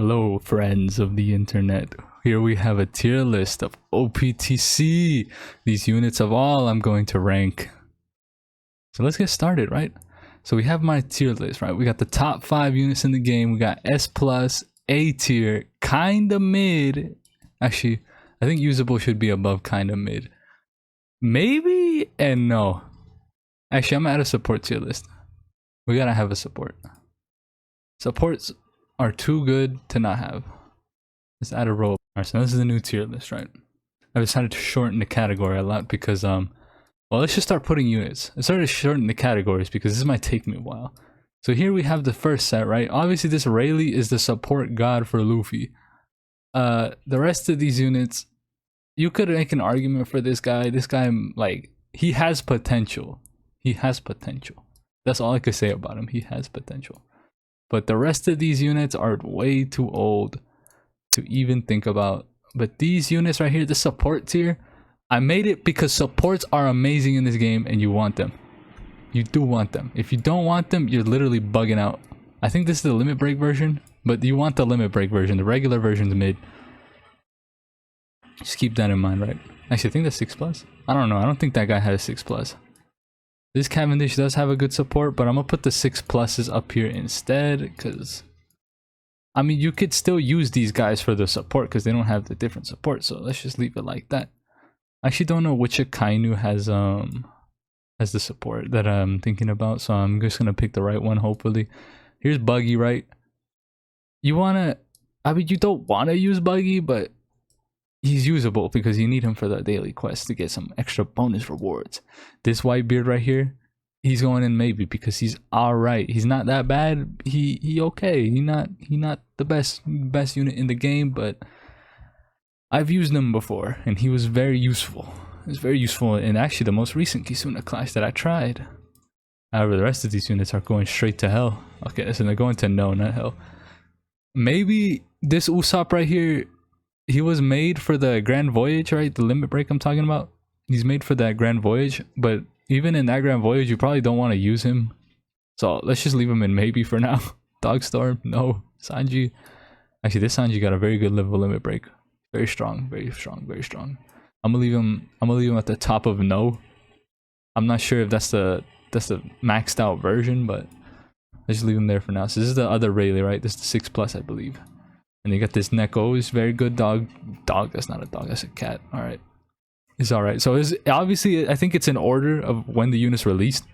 Hello, friends of the internet. Here we have a tier list of Optc. These units of all I'm going to rank. So let's get started, right? So we have my tier list, right? We got the top 5 units in the game. We got S+, A tier, kinda mid. Actually, I think usable should be above kinda mid. Maybe and no. Actually, I'm at a support tier list. We gotta have a support. Supports are too good to not have. Let's add a roll. Alright, so this is a new tier list, right? I decided to shorten the category a lot because well, let's just start putting units. I started to shorten the categories because this might take me a while. So here we have the first set, right? Obviously this Rayleigh is the support god for Luffy. The rest of these units, you could make an argument for this guy. This guy, like, he has potential. He has potential. That's all I could say about him. He has potential. But the rest of these units are way too old to even think about. But these units right here, the support tier, I made it because supports are amazing in this game and you want them. You do want them. If you don't want them, you're literally bugging out. I think this is the limit break version, but you want the limit break version. The regular version's mid. Just keep that in mind, right? Actually, I think that's 6+. I don't know. I don't think that guy had a 6+. This Cavendish does have a good support, but I'm gonna put the 6+s up here instead because, I mean, you could still use these guys for the support because they don't have the different support. So let's just leave it like that. I actually don't know which Akainu has the support that I'm thinking about, so I'm just gonna pick the right one. Hopefully, here's Buggy, right? You wanna, I mean, you don't wanna use Buggy, but he's usable because you need him for the daily quest to get some extra bonus rewards. This Whitebeard right here, he's going in maybe because he's all right. He's not that bad. He okay. He not the best unit in the game, but I've used him before and he was very useful. He was very useful in actually the most recent Kisuna clash that I tried. However, the rest of these units are going straight to hell. Okay, so they're going to no, not hell. Maybe this Usopp right here, he was made for the Grand Voyage, right? The limit break I'm talking about. He's made for that Grand Voyage, but even in that Grand Voyage, you probably don't want to use him. So let's just leave him in maybe for now. Dogstorm, no. Sanji. Actually, this Sanji got a very good level limit break. Very strong, very strong, very strong. I'm gonna leave him at the top of no. I'm not sure if that's the maxed out version, but let's just leave him there for now. So this is the other Rayleigh, right? This is the 6+, I believe. And you got this Neko, is very good dog. That's not a dog, that's a cat. Alright. It's alright. So it's obviously, I think it's in order of when the unit's released.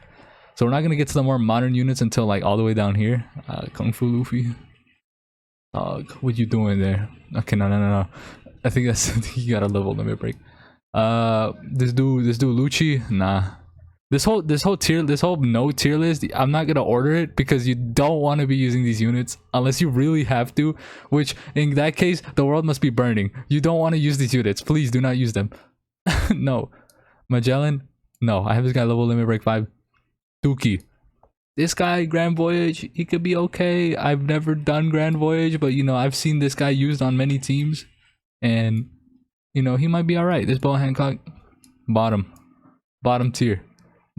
So we're not gonna get to the more modern units until like all the way down here. Kung Fu Luffy. Dog, what you doing there? Okay, no. I think that's he got a level limit break. This dude Lucci, nah. This whole no tier list, I'm not gonna order it because you don't want to be using these units unless you really have to, which in that case the world must be burning. You don't want to use these units. Please do not use them. No. Magellan, no. I have this guy level limit break 5. Dookie, this guy Grand Voyage, he could be okay. I've never done Grand Voyage, but you know, I've seen this guy used on many teams and you know, he might be all right. This Bo Hancock, bottom tier.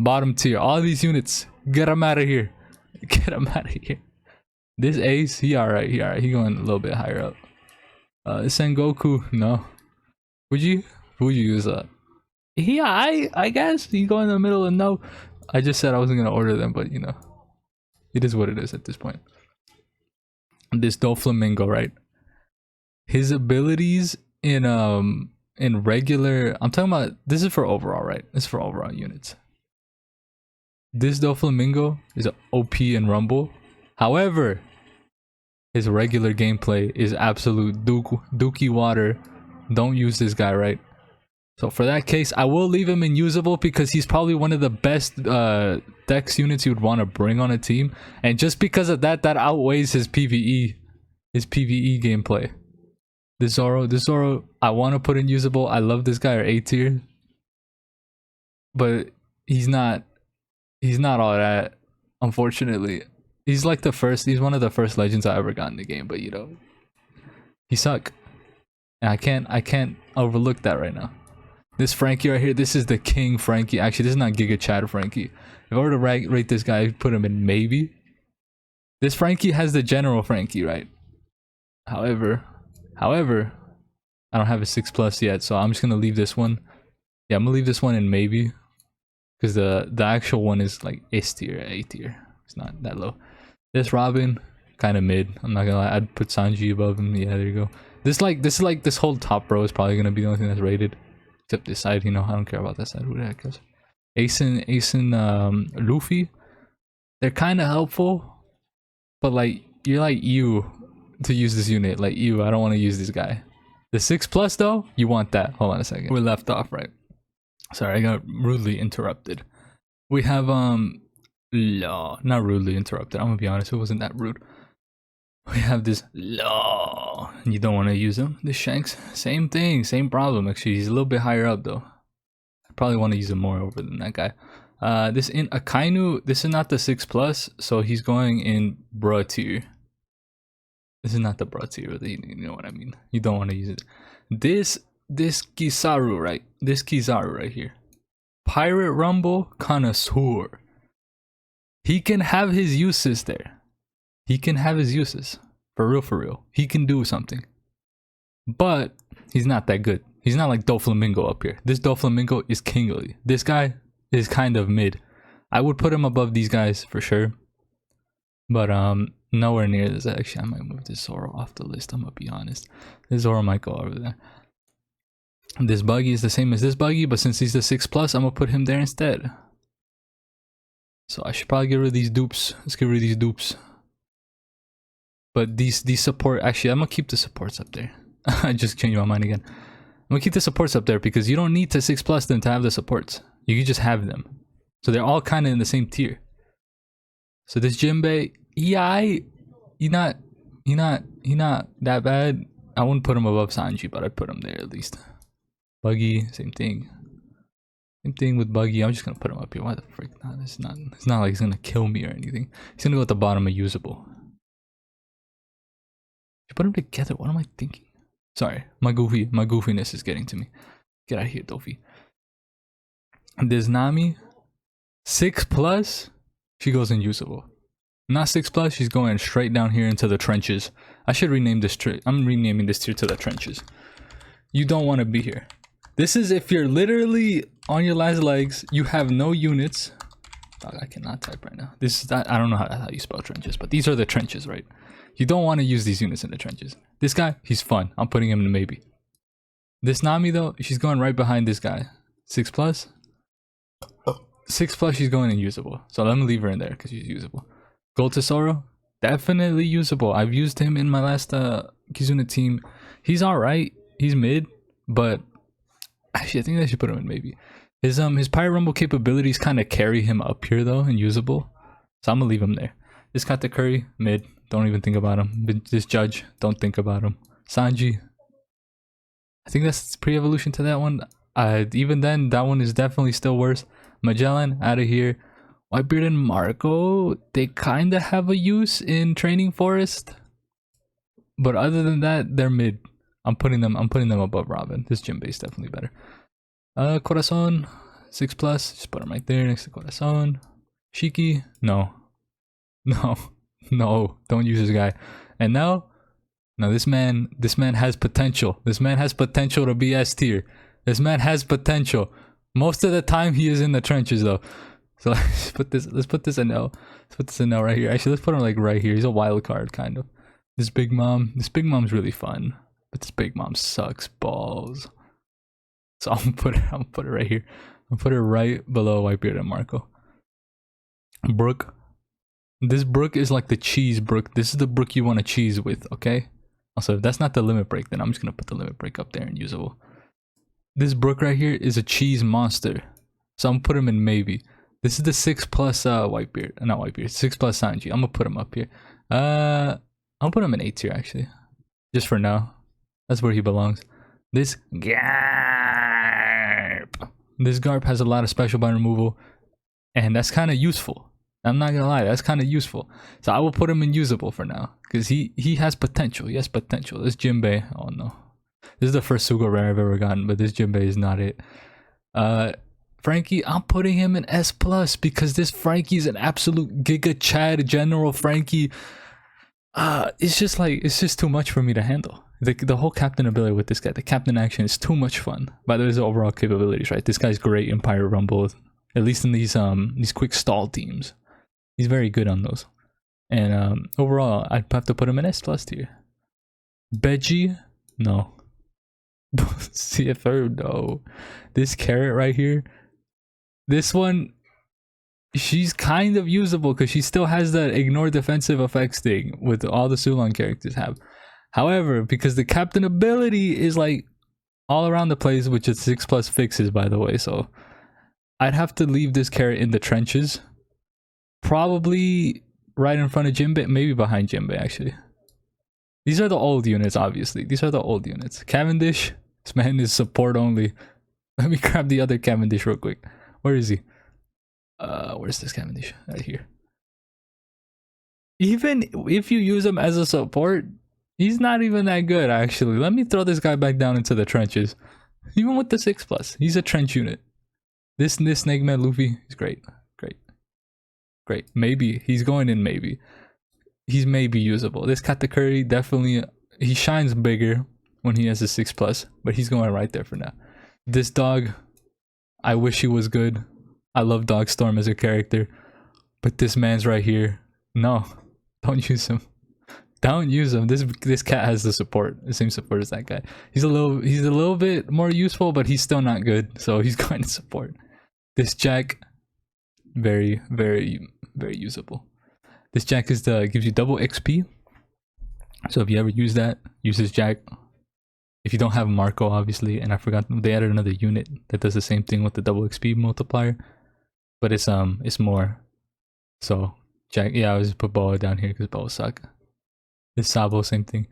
Bottom tier. All these units, get them out of here. Get them out of here. This Ace, he alright. He alright. He going a little bit higher up. Sengoku, no. Would you use that? I guess he going in the middle of no. I just said I wasn't gonna order them, but you know, it is what it is at this point. This Doflamingo, right? His abilities in regular, I'm talking about, this is for overall, right? This is for overall units. This Doflamingo is an OP in Rumble. However, his regular gameplay is absolute dookie water. Don't use this guy, right? So for that case, I will leave him in usable because he's probably one of the best Dex units you would want to bring on a team. And just because of that, that outweighs his PvE gameplay. This Zoro, I want to put in usable. I love this guy, or A tier. But he's not all that, unfortunately. He's like he's one of the first legends I ever got in the game, but you know, he suck. And I can't overlook that right now. This Frankie right here, this is the King Frankie. Actually, this is not Giga Chad Frankie. If I were to rate this guy, I'd put him in maybe. This Frankie has the General Frankie, right? However, I don't have a 6+ yet, so I'm just gonna leave this one. Yeah, I'm gonna leave this one in maybe, because the actual one is like S tier, A tier. It's not that low. This Robin, kind of mid. I'm not gonna lie. I'd put Sanji above him. Yeah, there you go. This whole top row is probably gonna be the only thing that's rated, except this side. You know, I don't care about that side. Who the heck cares? Ace and Luffy, they're kind of helpful, but like you're like you to use this unit. Like you, I don't want to use this guy. The 6+ though, you want that. Hold on a second. We left off, right? Sorry, I got rudely interrupted. We have law, not rudely interrupted. I'm gonna be honest, it wasn't that rude. We have this law, and you don't want to use him. This Shanks, same thing, same problem. Actually, he's a little bit higher up though. I probably want to use him more over than that guy. This in Akainu, this is not the 6+, so he's going in bruh tier. This is not the bruh tier, you know what I mean. You don't want to use it. This Kizaru, right? This Kizaru right here. Pirate Rumble connoisseur. He can have his uses there. He can have his uses. For real. He can do something. But he's not that good. He's not like Doflamingo up here. This Doflamingo is kingly. This guy is kind of mid. I would put him above these guys for sure. But nowhere near this. Actually, I might move this Zoro off the list. I'm gonna be honest. This Zoro might go over there. This Buggy is the same as this Buggy, but since he's the 6+, I'm gonna put him there instead. So I should probably get rid of these dupes. Let's get rid of these dupes. But these support, actually, I'm gonna keep the supports up there. I just changed my mind again. I'm gonna keep the supports up there because you don't need to 6+ them to have the supports. You can just have them. So they're all kind of in the same tier. So this Jinbei, yeah, he's not that bad. I wouldn't put him above Sanji, but I'd put him there at least. Buggy, same thing. Same thing with Buggy. I'm just gonna put him up here. Why the frick? No, it's not like he's gonna kill me or anything. He's gonna go at the bottom of usable. You put them together. What am I thinking? Sorry, my goofiness is getting to me. Get out of here, Dofi. This Nami, 6+, she goes unusable. Not 6+, she's going straight down here into the trenches. I should rename this tier. I'm renaming this tier to the trenches. You don't want to be here. This is if you're literally on your last legs, you have no units. Dog, I cannot type right now. This is that. I don't know how you spell trenches, but these are the trenches, right? You don't want to use these units in the trenches. This guy, he's fun. I'm putting him in maybe. This Nami though, she's going right behind this guy. 6+. 6+, she's going unusable. So let me leave her in there because she's usable. Gold Tesoro, definitely usable. I've used him in my last Kizuna team. He's alright. He's mid, but actually I think I should put him in maybe. His Pirate Rumble capabilities kind of carry him up here though and usable. So I'm gonna leave him there. This Katakuri, mid. Don't even think about him. This Judge, don't think about him. Sanji, I think that's pre-evolution to that one. Even then, that one is definitely still worse. Magellan, out of here. Whitebeard and Marco, they kind of have a use in Training Forest. But other than that, they're mid. I'm putting them above Robin. This Jinbei is definitely better. Corazon, 6+, just put him right there next to Corazon. Shiki, no, don't use this guy. And now this man has potential. This man has potential to be S tier. This man has potential. Most of the time he is in the trenches though. So let's put this in L. Let's put this in L right here. Actually, let's put him like right here. He's a wild card kind of. This Big Mom's really fun. But this Big Mom sucks balls. So I'm gonna put it right here. I'll put it right below Whitebeard and Marco. Brook. This Brook is like the cheese Brook. This is the Brook you want to cheese with, okay? Also, if that's not the limit break, then I'm just gonna put the limit break up there and usable. This Brook right here is a cheese monster. So I'm gonna put him in maybe. This is the 6+ Whitebeard. Not Whitebeard, 6+ Sanji. I'm gonna put him up here. I'll put him in A tier actually. Just for now. That's where he belongs. This Garp. This Garp has a lot of special bind removal. And that's kind of useful. I'm not gonna lie, that's kind of useful. So I will put him in usable for now. Because he has potential. He has potential. This Jinbei, oh no. This is the first Sugo rare I've ever gotten, but this Jinbei is not it. Frankie, I'm putting him in S+ because this Frankie's an absolute Giga Chad General Frankie. It's just like, it's just too much for me to handle. The whole captain ability with this guy, the captain action is too much fun. By the way, the overall capabilities, right? This guy's great in Pirate Rumble, at least in these quick stall teams. He's very good on those. And overall, I'd have to put him in S+ tier. Veggie, no. CFO, no. This carrot right here, this one, she's kind of usable because she still has that ignore defensive effects thing with all the Sulon characters have. However, because the captain ability is like all around the place, which is 6+ fixes, by the way, so I'd have to leave this carrot in the trenches. Probably right in front of Jinbei, maybe behind Jinbei, actually. These are the old units, obviously. These are the old units. Cavendish, this man is support only. Let me grab the other Cavendish real quick. Where is he? Where's this Cavendish? Right here. Even if you use him as a support, he's not even that good, actually. Let me throw this guy back down into the trenches. Even with the 6+, he's a trench unit. This Snake Man Luffy, he's great. Great. Maybe. He's going in maybe. He's maybe usable. This Katakuri, definitely, he shines bigger when he has a 6+, but he's going right there for now. This dog, I wish he was good. I love Dogstorm as a character, but this man's right here. No, don't use him. Don't use him. This cat has the support, the same support as that guy. He's a little bit more useful, but he's still not good. So he's going to support. This Jack, very usable. This Jack is gives you double XP. So if you ever use that, use this Jack. If you don't have Marco, obviously, and I forgot they added another unit that does the same thing with the double XP multiplier, but it's more. So Jack, yeah, I was just put Boa down here because Boa suck. This Sabo, same thing.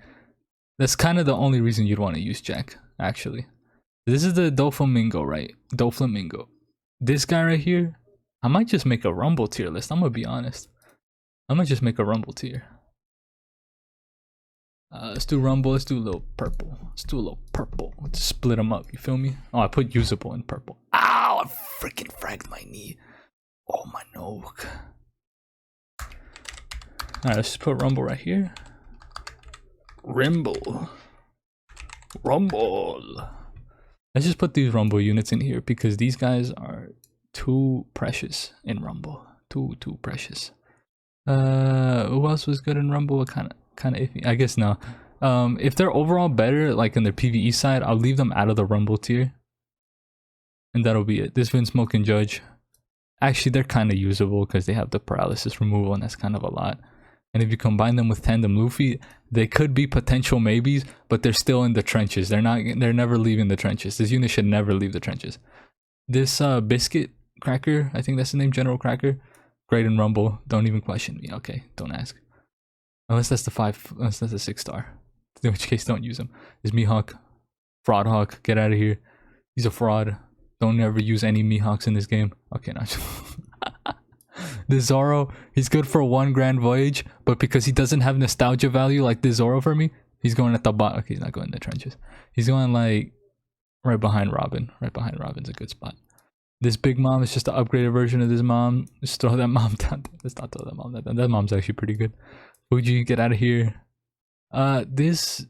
That's kind of the only reason you'd want to use Jack, actually. This is the Doflamingo, right? Doflamingo. This guy right here, I might just make a Rumble tier list. I'm gonna be honest. I might just make a Rumble tier. Let's do Rumble. Let's do a little purple. Let's do a little purple. Let's split them up. You feel me? Oh, I put usable in purple. Ow! I freaking fragged my knee. Oh, my nose. Alright, let's just put Rumble right here. Rumble. Let's just put these Rumble units in here because these guys are too precious in Rumble. Too precious. Who else was good in Rumble? Kind of iffy. I guess no. If they're overall better, like in their PvE side, I'll leave them out of the Rumble tier. And that'll be it. This Vinsmoke and Judge. Actually, they're kind of usable because they have the paralysis removal, and that's kind of a lot. And if you combine them with Tandem Luffy, they could be potential maybes, but they're still in the trenches. They're never leaving the trenches. This unit should never leave the trenches. This Biscuit Cracker, I think that's the name, General Cracker. Great in Rumble. Don't even question me. Okay, don't ask. Unless that's unless that's a 6-star. In which case, don't use him. This Mihawk. Fraud Hawk. Get out of here. He's a fraud. Don't ever use any Mihawks in this game. Okay, not. This Zoro, he's good for one Grand Voyage, but because he doesn't have nostalgia value like this Zoro for me, he's going at the bottom. Okay, he's not going in the trenches. He's going like right behind Robin. Right behind Robin's a good spot. This Big Mom is just an upgraded version of this mom. Just throw that mom down. Let's not throw that mom down. That mom's actually pretty good. Fuji, get out of here. This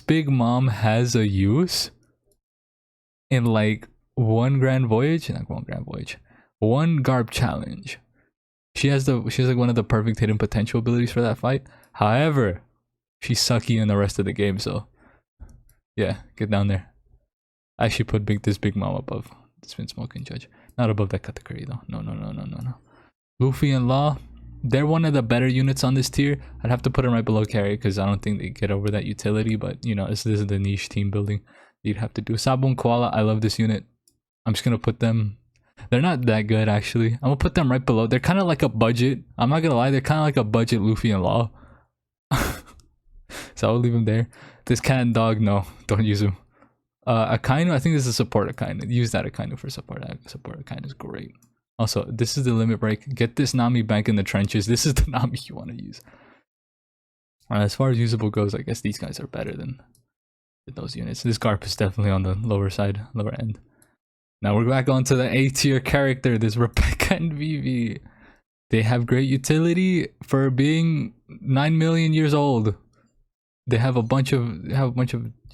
Big Mom has a use in like one Grand Voyage. Not one Grand Voyage. One Garb Challenge. She has like one of the perfect hidden potential abilities for that fight. However, she's sucky in the rest of the game, so yeah, get down there. I actually put this Big Mom above this Vinsmoke and Judge. Not above that Katakuri though. No. Luffy and Law, they're one of the better units on this tier. I'd have to put them right below Carry because I don't think they get over that utility, but you know, this is the niche team building you'd have to do. Sabo and Koala, I love this unit. I'm just gonna put them. They're not that good actually. I'm gonna put them right below. They're kind of like a budget. I'm not gonna lie, they're kind of like a budget Luffy and Law. So I'll leave them there. This Cat and Dog, no, don't use him. Akainu, I think this is a support Akainu. Use that Akainu for support. Support Akainu is great. Also, this is the limit break. Get this Nami back in the trenches. This is the Nami you want to use. As far as usable goes, I guess these guys are better than those units. This Garp is definitely on the lower side, lower end. Now we're back onto the A tier character, this Rebecca and Vivi. They have great utility for being 9 million years old. They have a bunch of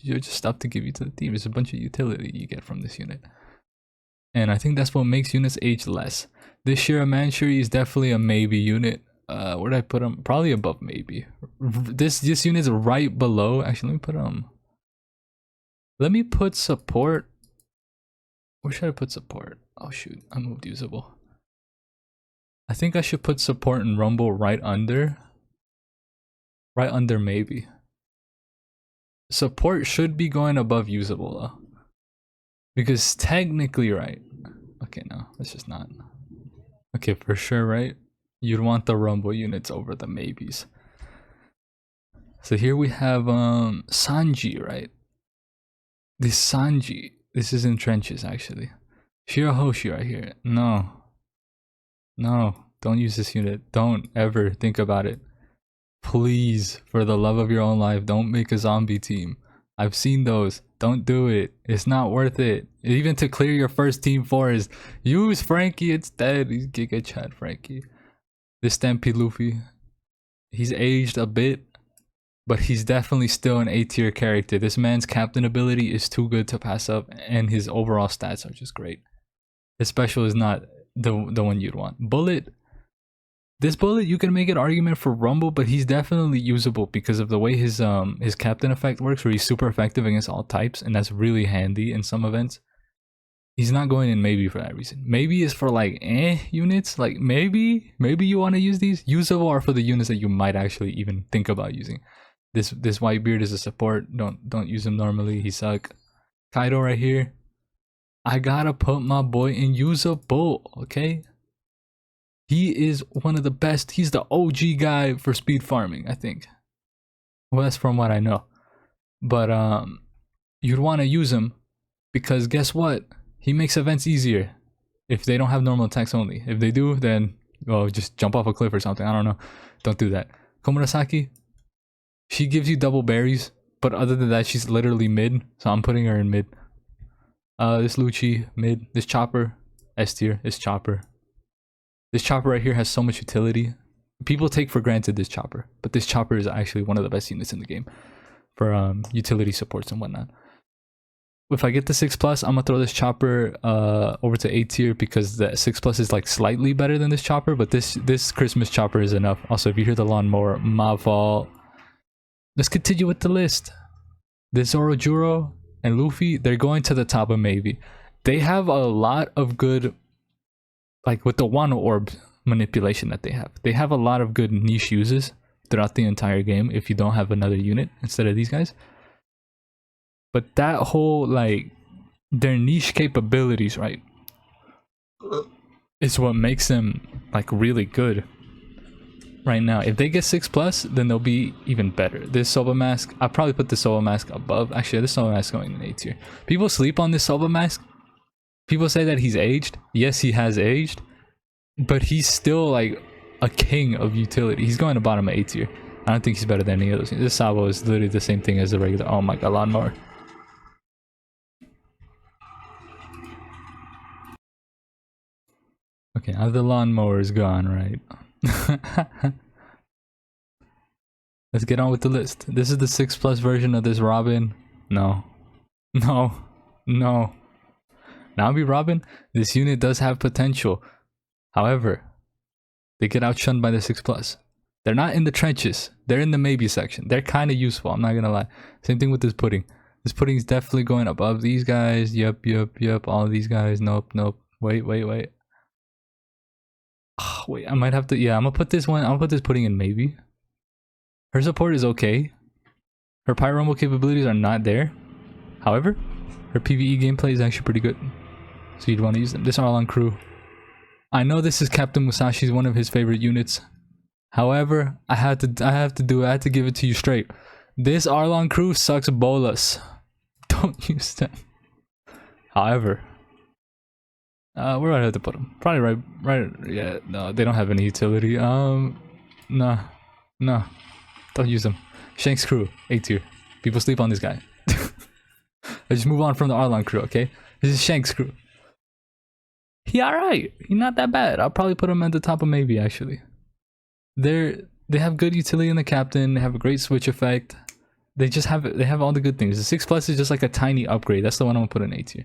just stuff to give you to the team. There's a bunch of utility you get from this unit. And I think that's what makes units age less. This year, a Manchury is definitely a maybe unit. Where did I put him? Probably above maybe. This unit's right below. Actually, let me put support. Where should I put support? Oh shoot, I moved usable. I think I should put support and rumble right under maybe. Support should be going above usable though. Because technically, right? Okay, no, that's just not. Okay, for sure, right? You'd want the rumble units over the maybes. So here we have Sanji, right? This Sanji, this is in trenches actually. Shirahoshi right here. No, don't use this unit. Don't ever think about it. Please, for the love of your own life, don't make a zombie team. I've seen those. Don't do it. It's not worth it. Even to clear your first team forest, use Frankie instead. He's Giga Chad Frankie. This Stampede Luffy, he's aged a bit, but he's definitely still an A tier character. This man's captain ability is too good to pass up, and his overall stats are just great. His special is not the one you'd want. Bullet. This bullet, you can make an argument for rumble, but he's definitely usable because of the way his captain effect works, where he's super effective against all types, and that's really handy in some events. He's not going in maybe for that reason. Maybe it's for like units, like maybe you want to use these. Usable are for the units that you might actually even think about using. This Whitebeard is a support. Don't use him normally. He suck. Kaido right here. I gotta put my boy in usable, okay? He is one of the best. He's the OG guy for speed farming, I think. Well, that's from what I know. But you'd want to use him because guess what? He makes events easier if they don't have normal attacks only. If they do, then well, just jump off a cliff or something. I don't know. Don't do that. Komurasaki, she gives you double berries, but other than that, she's literally mid. So I'm putting her in mid. This Lucci mid. This Chopper S tier. This Chopper right here has so much utility. People take for granted this Chopper, but this Chopper is actually one of the best units in the game for utility supports and whatnot. If I get the 6+, I'm gonna throw this Chopper over to A tier because the 6+ is like slightly better than this Chopper, but this Christmas Chopper is enough. Also, if you hear the lawnmower, my fault. Let's continue with the list. This Orojuro and Luffy, they're going to the top of maybe. They have a lot of good, like with the Wano Orb manipulation that they have a lot of good niche uses throughout the entire game if you don't have another unit instead of these guys. But that whole, like, their niche capabilities, right, is what makes them, like, really good right now. If they get 6+, then they'll be even better. This Soba Mask, I'll probably put the Soba Mask above. Actually, this Soba Mask is going in A tier. People sleep on this Soba Mask. People say that he's aged. Yes, he has aged. But he's still, like, a king of utility. He's going to bottom of A tier. I don't think he's better than any of those. This Sabo is literally the same thing as the regular. Oh my god, lawnmower. Okay, now the lawnmower is gone, right? Let's get on with the list. This is the 6+ version of this Robin. No. Now be Robin. This unit does have potential. However, they get outshunned by the 6+. They're not in the trenches. They're in the maybe section. They're kind of useful, I'm not gonna lie. Same thing with this pudding. This pudding is definitely going above these guys. Yep. All of these guys. Nope. Wait. Oh, wait, I might have to. Yeah, I'm gonna put this pudding in maybe. Her support is okay. Her Pyro Rumble capabilities are not there. However, her PvE gameplay is actually pretty good. So you'd want to use them. This Arlong crew. I know this is Captain Musashi's one of his favorite units. However, I had to give it to you straight. This Arlong crew sucks bolas. Don't use them. However, where do I have to put them? Probably right. Yeah, no, they don't have any utility. No, don't use them. Shanks crew, A tier. People sleep on this guy. Let's just move on from the Arlong crew, okay? This is Shanks crew. He alright. He not that bad. I'll probably put him at the top of maybe actually. They have good utility in the captain. They have a great switch effect. They have all the good things. The 6 plus is just like a tiny upgrade. That's the one I'm gonna put in A tier.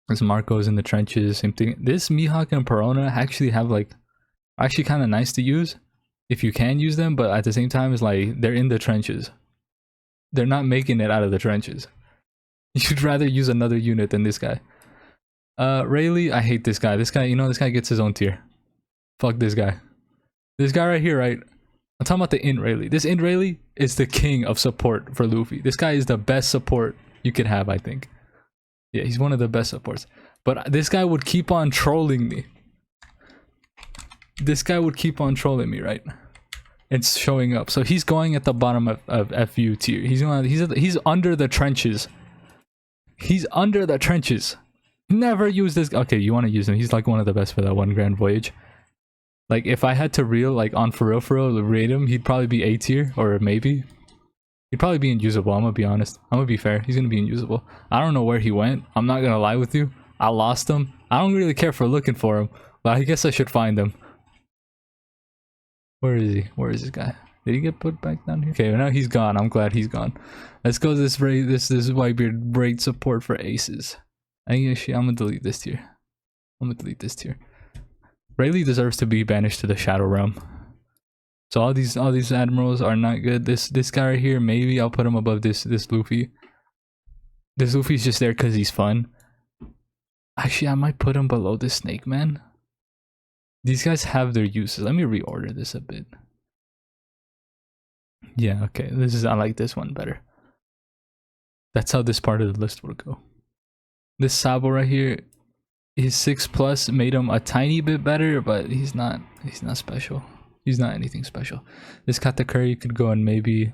This Marco's in the trenches, same thing. This Mihawk and Perona actually have like actually kind of nice to use if you can use them, but at the same time it's like they're in the trenches. They're not making it out of the trenches. You should rather use another unit than this guy. Rayleigh, I hate this guy. This guy, you know, this guy gets his own tier. Fuck this guy. This guy right here, right? I'm talking about the Int Rayleigh. This Int Rayleigh is the king of support for Luffy. This guy is the best support you could have, I think. Yeah, he's one of the best supports. But this guy would keep on trolling me. This guy would keep on trolling me, right? It's showing up. So he's going at the bottom of FU tier. He's under the trenches. He's under the trenches. Never use this. Okay, you want to use him. He's like one of the best for that one grand voyage. Like if I had to like on for real rate him, he'd probably be A tier or maybe. He'd probably be unusable. I'm gonna be honest. I'm gonna be fair. He's gonna be unusable. I don't know where he went. I'm not gonna lie with you. I lost him. I don't really care for looking for him, but I guess I should find him. Where is he? Where is this guy? Did he get put back down here? Okay, now he's gone. I'm glad he's gone. Let's go this Whitebeard great support for aces. I'm gonna delete this tier. I'm gonna delete this tier. Rayleigh deserves to be banished to the Shadow Realm. So all these admirals are not good. This guy right here, maybe I'll put him above this Luffy. This Luffy's just there because he's fun. Actually, I might put him below this Snake Man. These guys have their uses. Let me reorder this a bit. Yeah, okay. I like this one better. That's how this part of the list would go. This Sabo right here, his 6 plus made him a tiny bit better, but he's not special. He's not anything special. This Katakuri could go and maybe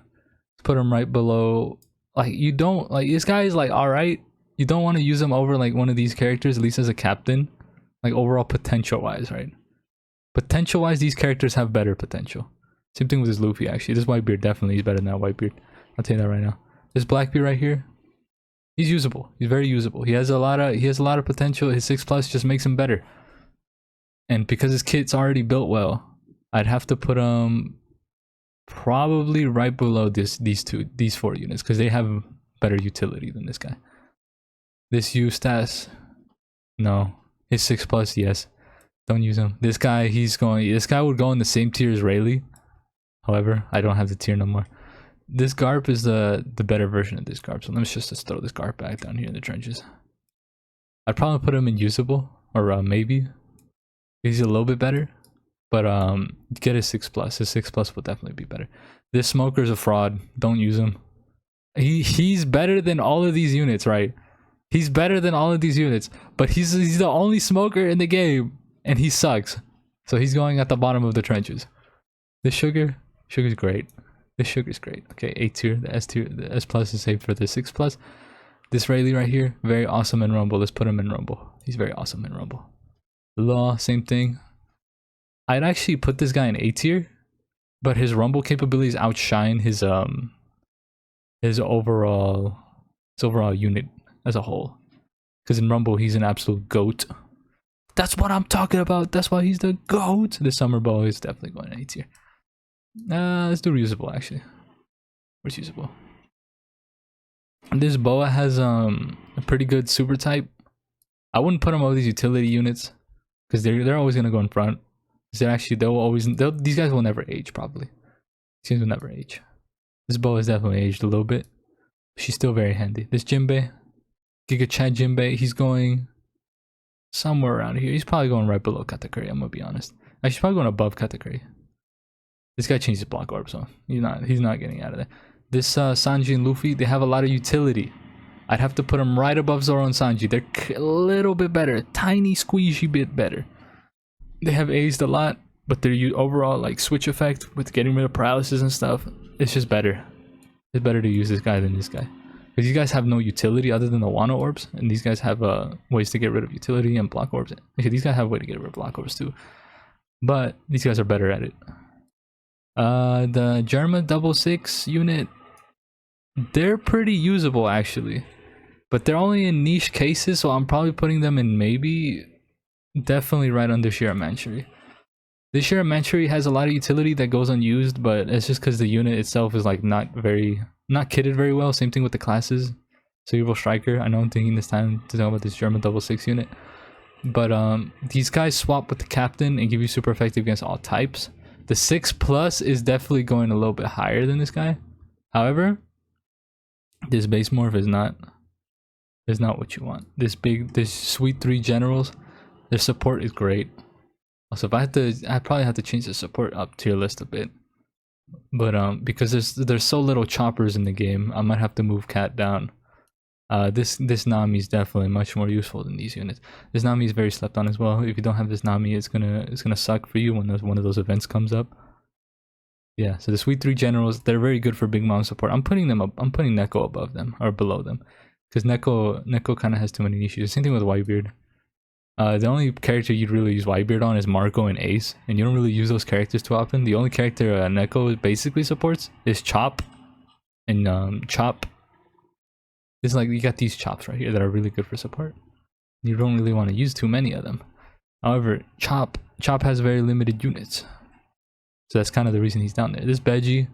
put him right below. Like you don't like this guy is like alright. You don't want to use him over like one of these characters, at least as a captain. Like overall potential wise, right? Potential wise, these characters have better potential. Same thing with this Luffy actually. This Whitebeard definitely is better than that Whitebeard. I'll tell you that right now. This Blackbeard right here, he's usable. He's very usable. He has a lot of potential. His 6 plus just makes him better. And because his kit's already built well, I'd have to put him probably right below these 4 units because they have better utility than this guy. This Eustace, no. His 6 plus, yes. Don't use him. This guy, this guy would go in the same tier as Rayleigh. However, I don't have the tier no more. This Garp is the better version of this Garp. So let's just throw this Garp back down here in the trenches. I'd probably put him in usable or maybe. He's a little bit better. But get his 6 plus. His 6 plus will definitely be better. This Smoker's a fraud. Don't use him. He's better than all of these units, right? He's better than all of these units. But he's the only smoker in the game. And he sucks. So he's going at the bottom of the trenches. This Sugar's great. This Sugar's great. Okay, A tier. The S tier. The S plus is saved for the 6 plus. This Rayleigh right here, very awesome in Rumble. Let's put him in Rumble. He's very awesome in Rumble. Law, same thing. I'd actually put this guy in A tier, but his Rumble capabilities outshine his overall unit as a whole. Because in Rumble he's an absolute goat. That's what I'm talking about. That's why he's the GOAT. The Summer Bow is definitely going in A tier. Let's do reusable actually. Where's usable? This Boa has a pretty good super type. I wouldn't put him over these utility units because they're always gonna go in front. These guys will never age probably. These guys will never age. This Boa has definitely aged a little bit. She's still very handy. This Jinbei, Giga Chad Jinbei, he's going somewhere around here. He's probably going right below Katakuri, I'm gonna be honest. Actually, he's probably going above Katakuri. This guy changed his block orb, so he's not getting out of there. This Sanji and Luffy, they have a lot of utility. I'd have to put them right above Zoro and Sanji. They're a little bit better, tiny squeezy bit better. They have aged a lot, but their overall like switch effect with getting rid of paralysis and stuff, it's just better. It's better to use this guy than this guy. Because these guys have no utility other than the Wano orbs, and these guys have ways to get rid of utility and block orbs. Actually, these guys have a way to get rid of block orbs too. But these guys are better at it. The Germa 66 unit, they're pretty usable actually. But they're only in niche cases, so I'm probably putting them in maybe definitely right under Shiramanchery. The Shiramanchery has a lot of utility that goes unused, but it's just because the unit itself is like not kitted very well. Same thing with the classes. Cerebral Striker, I know I'm taking this time to talk about this German double 6 unit. But these guys swap with the captain and give you super effective against all types. The 6+ is definitely going a little bit higher than this guy. However, this base morph is not what you want. This sweet 3 generals, their support is great. Also, if I probably have to change the support up tier list a bit. But because there's so little choppers in the game, I might have to move Cat down. This Nami is definitely much more useful than these units. This Nami is very slept on as well. If you don't have this Nami, it's gonna suck for you when one of those events comes up. Yeah, so the sweet 3 generals, they're very good for big mom support. I'm putting Neko above them or below them, because Neko kind of has too many issues. Same thing with Whitebeard. The only character you'd really use Whitebeard on is Marco and Ace, and you don't really use those characters too often. The only character Neko basically supports is Chop, and Chop. It's like you got these chops right here that are really good for support. You don't really want to use too many of them. However, Chop has very limited units, so that's kind of the reason he's down there. This Beji,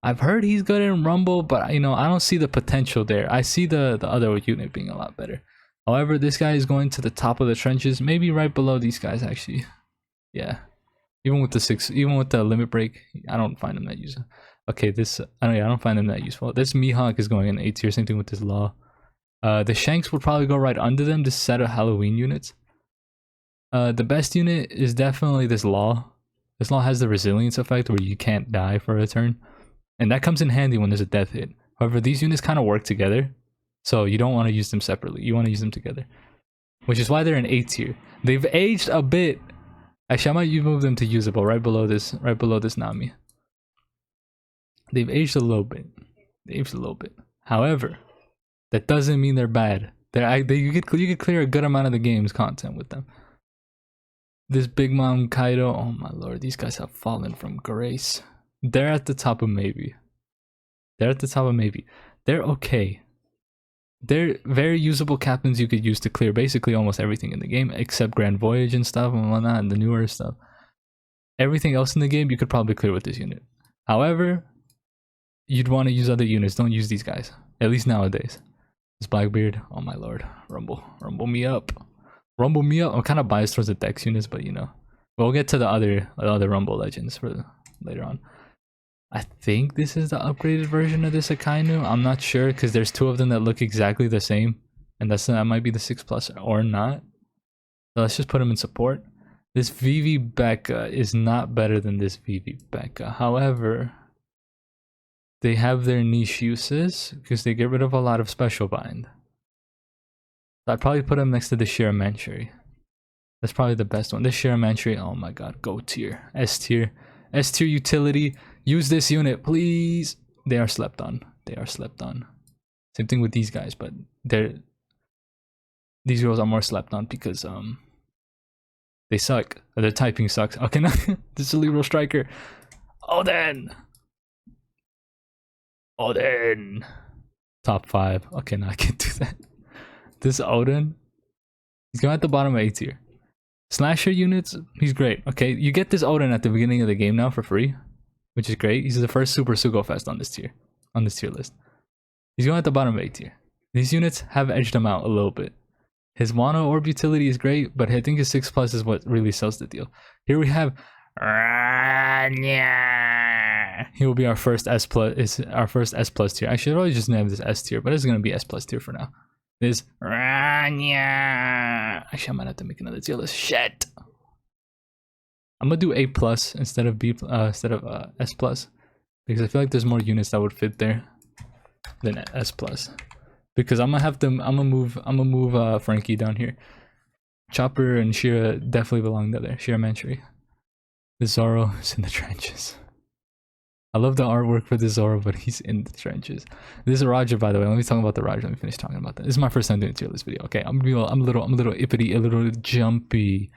I've heard he's good in Rumble, but I don't see the potential there. I see the other unit being a lot better. However, this guy is going to the top of the trenches, maybe right below these guys actually. Yeah, even with the limit break, I don't find him that useful. Okay, I don't find him that useful. This Mihawk is going in A tier. Same thing with this Law. The Shanks would probably go right under them. This set of Halloween units. The best unit is definitely this Law. This Law has the resilience effect where you can't die for a turn, and that comes in handy when there's a death hit. However, these units kind of work together, so you don't want to use them separately. You want to use them together, which is why they're in A tier. They've aged a bit. Actually, I might move them to usable right below this Nami. They've aged a little bit. However, that doesn't mean they're bad. You could clear a good amount of the game's content with them. This Big Mom Kaido, oh my lord, these guys have fallen from grace. They're at the top of maybe. They're okay. They're very usable captains you could use to clear basically almost everything in the game, except Grand Voyage and stuff and whatnot, and the newer stuff. Everything else in the game you could probably clear with this unit. However, you'd want to use other units. Don't use these guys, at least nowadays. This Blackbeard, oh my lord, rumble me up. I'm kind of biased towards the Dex units, but we'll get to the other Rumble legends for later on. I think this is the upgraded version of this Akainu. I'm not sure because there's 2 of them that look exactly the same, and that might be the 6+ or not. So let's just put them in support. This Vivi Becca is not better than this Vivi Becca. However, they have their niche uses because they get rid of a lot of special bind. So I'd probably put them next to the Shiramanchery. That's probably the best one. This Shiramanchery, oh my god, go tier. S tier utility. Use this unit, please. They are slept on. Same thing with these guys, but these girls are more slept on because they suck. Their typing sucks. Okay, now this is a Cerebral Striker. Odin. Top 5. Okay, no, I can't do that. This Odin, he's going at the bottom of A tier. Slasher units, he's great. Okay, you get this Odin at the beginning of the game now for free, which is great. He's the first Super Sugo Fest on this tier list. He's going at the bottom of A tier. These units have edged him out a little bit. His mono orb utility is great, but I think his 6+ is what really sells the deal. Here we have he will be our first S+. Is our first S+ tier. I should probably just name this S tier, but it's gonna be S+ tier for now. This actually I might have to make another tier list. Shit. I'm gonna do A+ instead of S+, because I feel like there's more units that would fit there than S+. Because I'm gonna move Frankie down here. Chopper and Shira definitely belong there. Shiramanchery. The Zoro is in the trenches. I love the artwork for the Zoro, but he's in the trenches. This is Roger, by the way. Let me talk about the Roger. Let me finish talking about that. This is my first time doing a tier list video. Okay, I'm a little ippity, a little jumpy.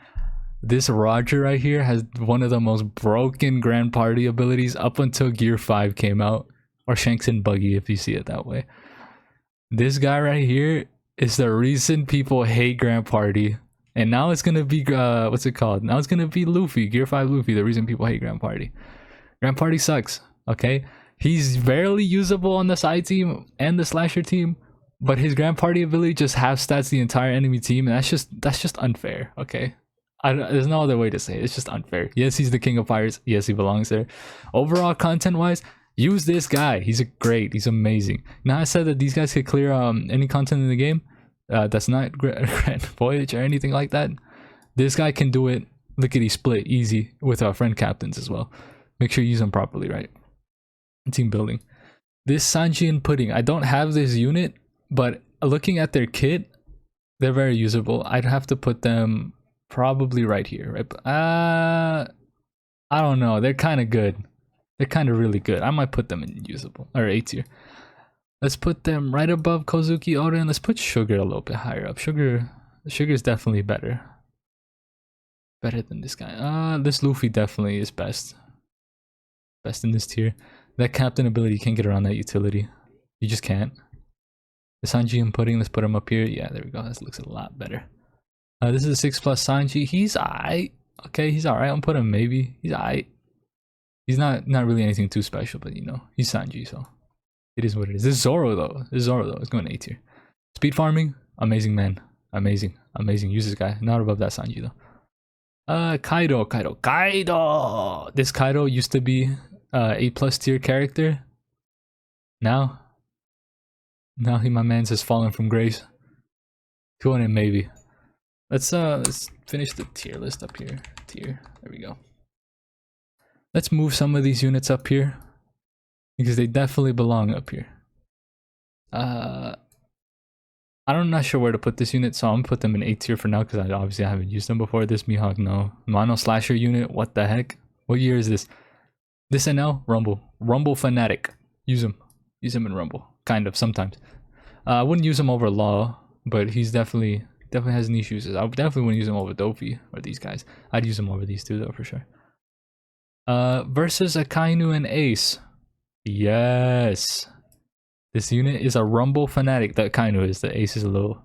This Roger right here has one of the most broken Grand Party abilities up until Gear 5 came out, or Shanks and Buggy if you see it that way. This guy right here is the reason people hate Grand Party. And now it's gonna be what's it called? Now it's gonna be Luffy, Gear 5 Luffy. The reason people hate Grand Party. Grand Party sucks. Okay, he's barely usable on the side team and the slasher team, but his Grand Party ability just half stats the entire enemy team, and that's just unfair. Okay, there's no other way to say it. It's just unfair. Yes, he's the king of pirates. Yes, he belongs there. Overall, content wise, use this guy. He's great. He's amazing. Now I said that these guys could clear any content in the game. That's not Grand Voyage or anything like that. This guy can do it lickety split easy with our friend captains as well. Make sure you use them properly, right? Team building. This Sanji and Pudding. I don't have this unit, but looking at their kit, they're very usable. I'd have to put them probably right here, right? I don't know. They're kind of good. They're kind of really good. I might put them in usable or A tier. Let's put them right above Kozuki Oda, and let's put Sugar a little bit higher up. Sugar's definitely better. Better than this guy. This Luffy definitely is best. Best in this tier. That captain ability, you can't get around that utility. You just can't. The Sanji and Pudding, let's put him up here. Yeah, there we go. This looks a lot better. This is a 6+ Sanji. He's alright. Okay, he's alright. I'll put him maybe. He's alright. He's not really anything too special, but you know, he's Sanji, so it is what it is. This is Zoro though. It's going A tier. Speed farming, amazing man. Amazing. Use this guy. Not above that Sanji though. Kaido. This Kaido used to be A+ tier character. Now my man's has fallen from grace. 200 maybe. Let's finish the tier list up here. There we go. Let's move some of these units up here because they definitely belong up here. I'm not sure where to put this unit, so I'm gonna put them in A tier for now because I haven't used them before. This Mihawk, no. Mono Slasher unit, what the heck? What year is this? This NL? Rumble Fanatic. Use him in Rumble. Kind of, sometimes. I wouldn't use him over Law, but he's definitely has niche uses. I definitely wouldn't use him over Dofi or these guys. I'd use him over these two though for sure. Versus Akainu and Ace. Yes. This unit is a Rumble Fanatic. The Akainu is. The Ace is a little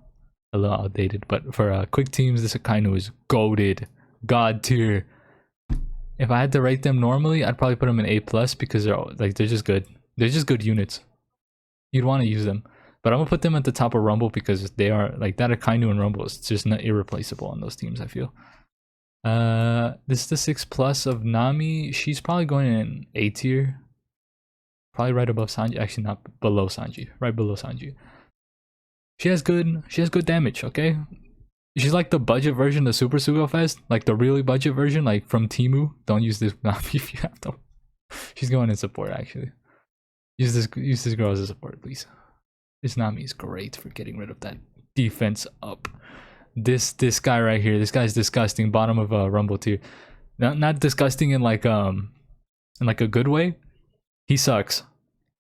outdated, but for quick teams, this Akainu is goated. God tier. If I had to rate them normally, I'd probably put them in A+ because they're just good. They're just good units. You'd want to use them. But I'm gonna put them at the top of Rumble because they are like that Akainu and Rumble is just not irreplaceable on those teams, I feel. This is the 6+ of Nami. She's probably going in A tier. Probably right above Sanji. Actually, not below Sanji. Right below Sanji. She has good damage, okay? She's like the budget version of Super Sugo Fest. Like the really budget version, like from Temu. Don't use this Nami if you have to. She's going in support, actually. Use this girl as a support, please. This Nami is great for getting rid of that defense up. This guy right here, this guy's disgusting. Bottom of Rumble tier. Not disgusting in like a good way. He sucks.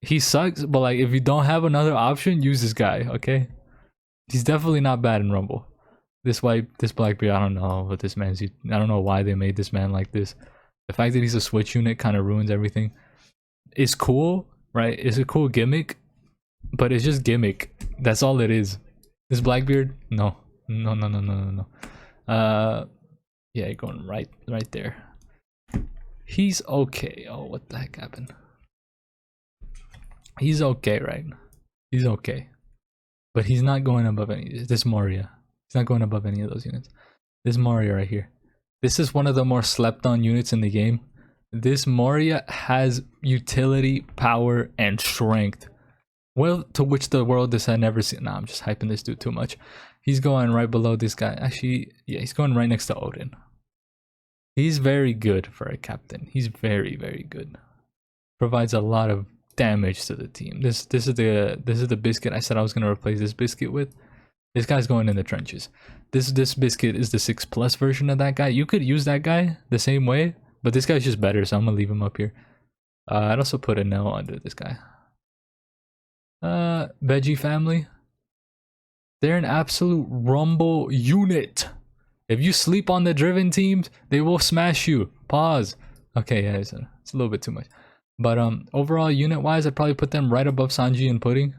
But like if you don't have another option, use this guy, okay? He's definitely not bad in Rumble. This Blackbeard, I don't know what this man's. I don't know why they made this man like this. The fact that he's a switch unit kind of ruins everything. It's cool, right? It's a cool gimmick, but it's just gimmick. That's all it is. This Blackbeard, no. Yeah, you're going right there. He's okay. Oh, what the heck happened? He's okay, right? He's okay, but he's not going above any. This Moria, he's not going above any of those units. This Moria right here. This is one of the more slept on units in the game. This Moria has utility, power, and strength. Well, to which the world has never seen. Nah, I'm just hyping this dude too much. He's going right below this guy. Actually, yeah, he's going right next to Odin. He's very good for a captain. He's very, very good. Provides a lot of damage to the team. This is the biscuit I said I was gonna replace this biscuit with. This guy's going in the trenches. This biscuit is the 6+ version of that guy. You could use that guy the same way, but this guy's just better, so I'm gonna leave him up here. I'd also put a no under this guy. Veggie family. They're an absolute Rumble unit. If you sleep on the driven teams, they will smash you. Pause. Okay, yeah, it's a little bit too much. But overall, unit wise, I'd probably put them right above Sanji and Pudding.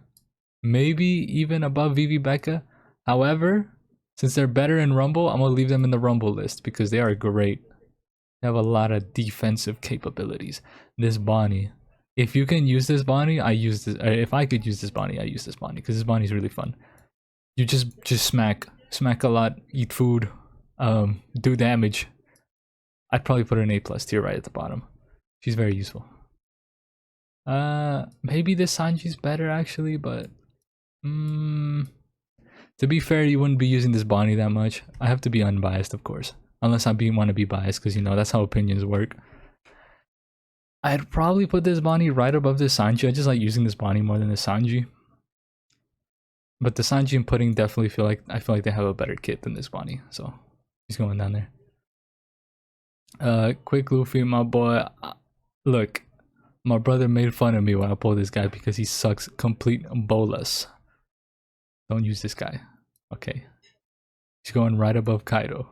Maybe even above Vivi Becca. However, Since they're better in Rumble, I'm gonna leave them in the Rumble list because they are great. They have a lot of defensive capabilities. This Bonnie. If you can use this Bonnie, I use this. If I could use this Bonnie, I use this Bonnie because this Bonnie's really fun. You just smack a lot, eat food, do damage. I'd probably put her in A+ tier right at the bottom. She's very useful. Maybe this Sanji's better actually, but to be fair, you wouldn't be using this Bonnie that much. I have to be unbiased, of course, unless I want to be biased, because you know that's how opinions work. I'd probably put this Bonnie right above this Sanji. I just like using this Bonnie more than the Sanji. But the Sanji and Pudding definitely feel like they have a better kit than this Bonnie, so he's going down there. Quick Luffy, my boy. Look, my brother made fun of me when I pulled this guy because he sucks complete bolas. Don't use this guy. Okay. He's going right above Kaido.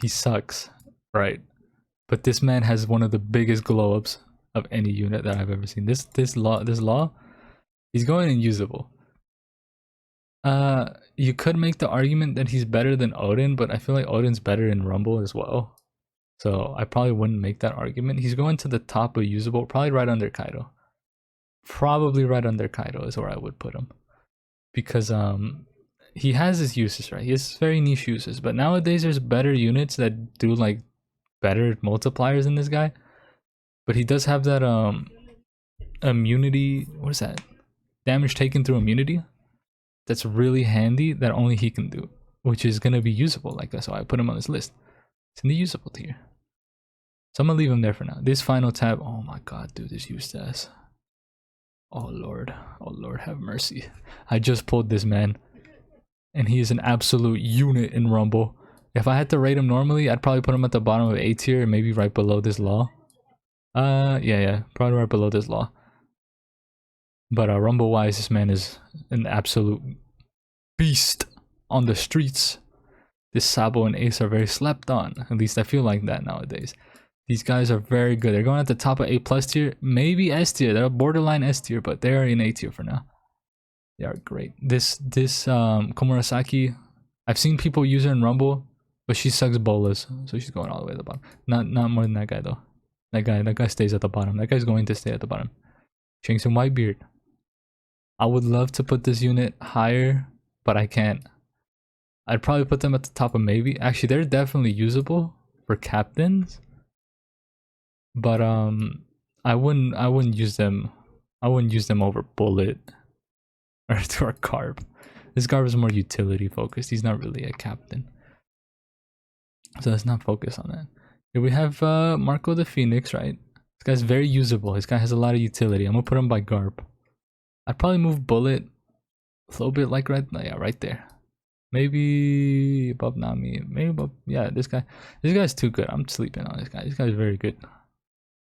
He sucks, right? But this man has one of the biggest glow ups of any unit that I've ever seen. This law, he's going unusable. You could make the argument that he's better than Odin, but I feel like Odin's better in Rumble as well. So I probably wouldn't make that argument. He's going to the top of usable, probably right under Kaido. Probably right under Kaido is where I would put him. Because he has his uses, right? He has very niche uses, but nowadays there's better units that do like better multipliers than this guy. But he does have that immunity, what is that? Damage taken through immunity. That's really handy that only he can do, which is gonna be usable, like that's why I put him on this list. It's in the usable tier. So I'm gonna leave him there for now. This final tab, oh my god, dude, this used as. Oh lord have mercy. I just pulled this man and he is an absolute unit in Rumble. If I had to rate him normally, I'd probably put him at the bottom of A tier, maybe right below this law. Yeah, probably right below this law. But Rumble wise, this man is an absolute beast on the streets. This Sabo and Ace are very slept on. At least I feel like that nowadays. These guys are very good. They're going at the top of A+ tier, maybe S tier. They're borderline S tier, but they are in A tier for now. They are great. This Komurasaki, I've seen people use her in Rumble, but she sucks bolas, so she's going all the way to the bottom. Not more than that guy though. That guy stays at the bottom. That guy's going to stay at the bottom. Shanks and Whitebeard. I would love to put this unit higher, but I can't. I'd probably put them at the top of maybe. Actually, they're definitely usable for captains. But I wouldn't use them. I wouldn't use them over Bullet or Garb. This Garb is more utility focused. He's not really a captain. So let's not focus on that. Here we have Marco the Phoenix, right? This guy's very usable. This guy has a lot of utility. I'm gonna put him by Garb. I'd probably move Bullet a little bit like right there. Maybe above Nami. Maybe above, yeah, this guy's too good. I'm sleeping on this guy. This guy's very good.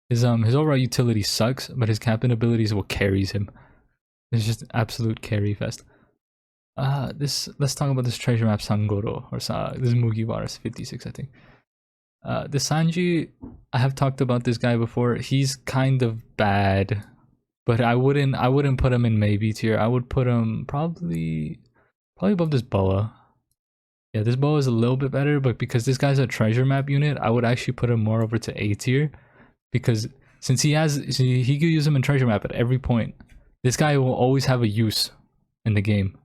His overall utility sucks, but his captain abilities will carries him. It's just absolute carry fest. Let's talk about this treasure map Sangoro, or this is Mugiwara 56, I think. The Sanji, I have talked about this guy before. He's kind of bad, but I wouldn't put him in maybe tier. I would put him probably above this Boa. Yeah, this Boa is a little bit better, but because this guy's a treasure map unit, I would actually put him more over to A tier. Because since he could use him in treasure map at every point, this guy will always have a use in the game.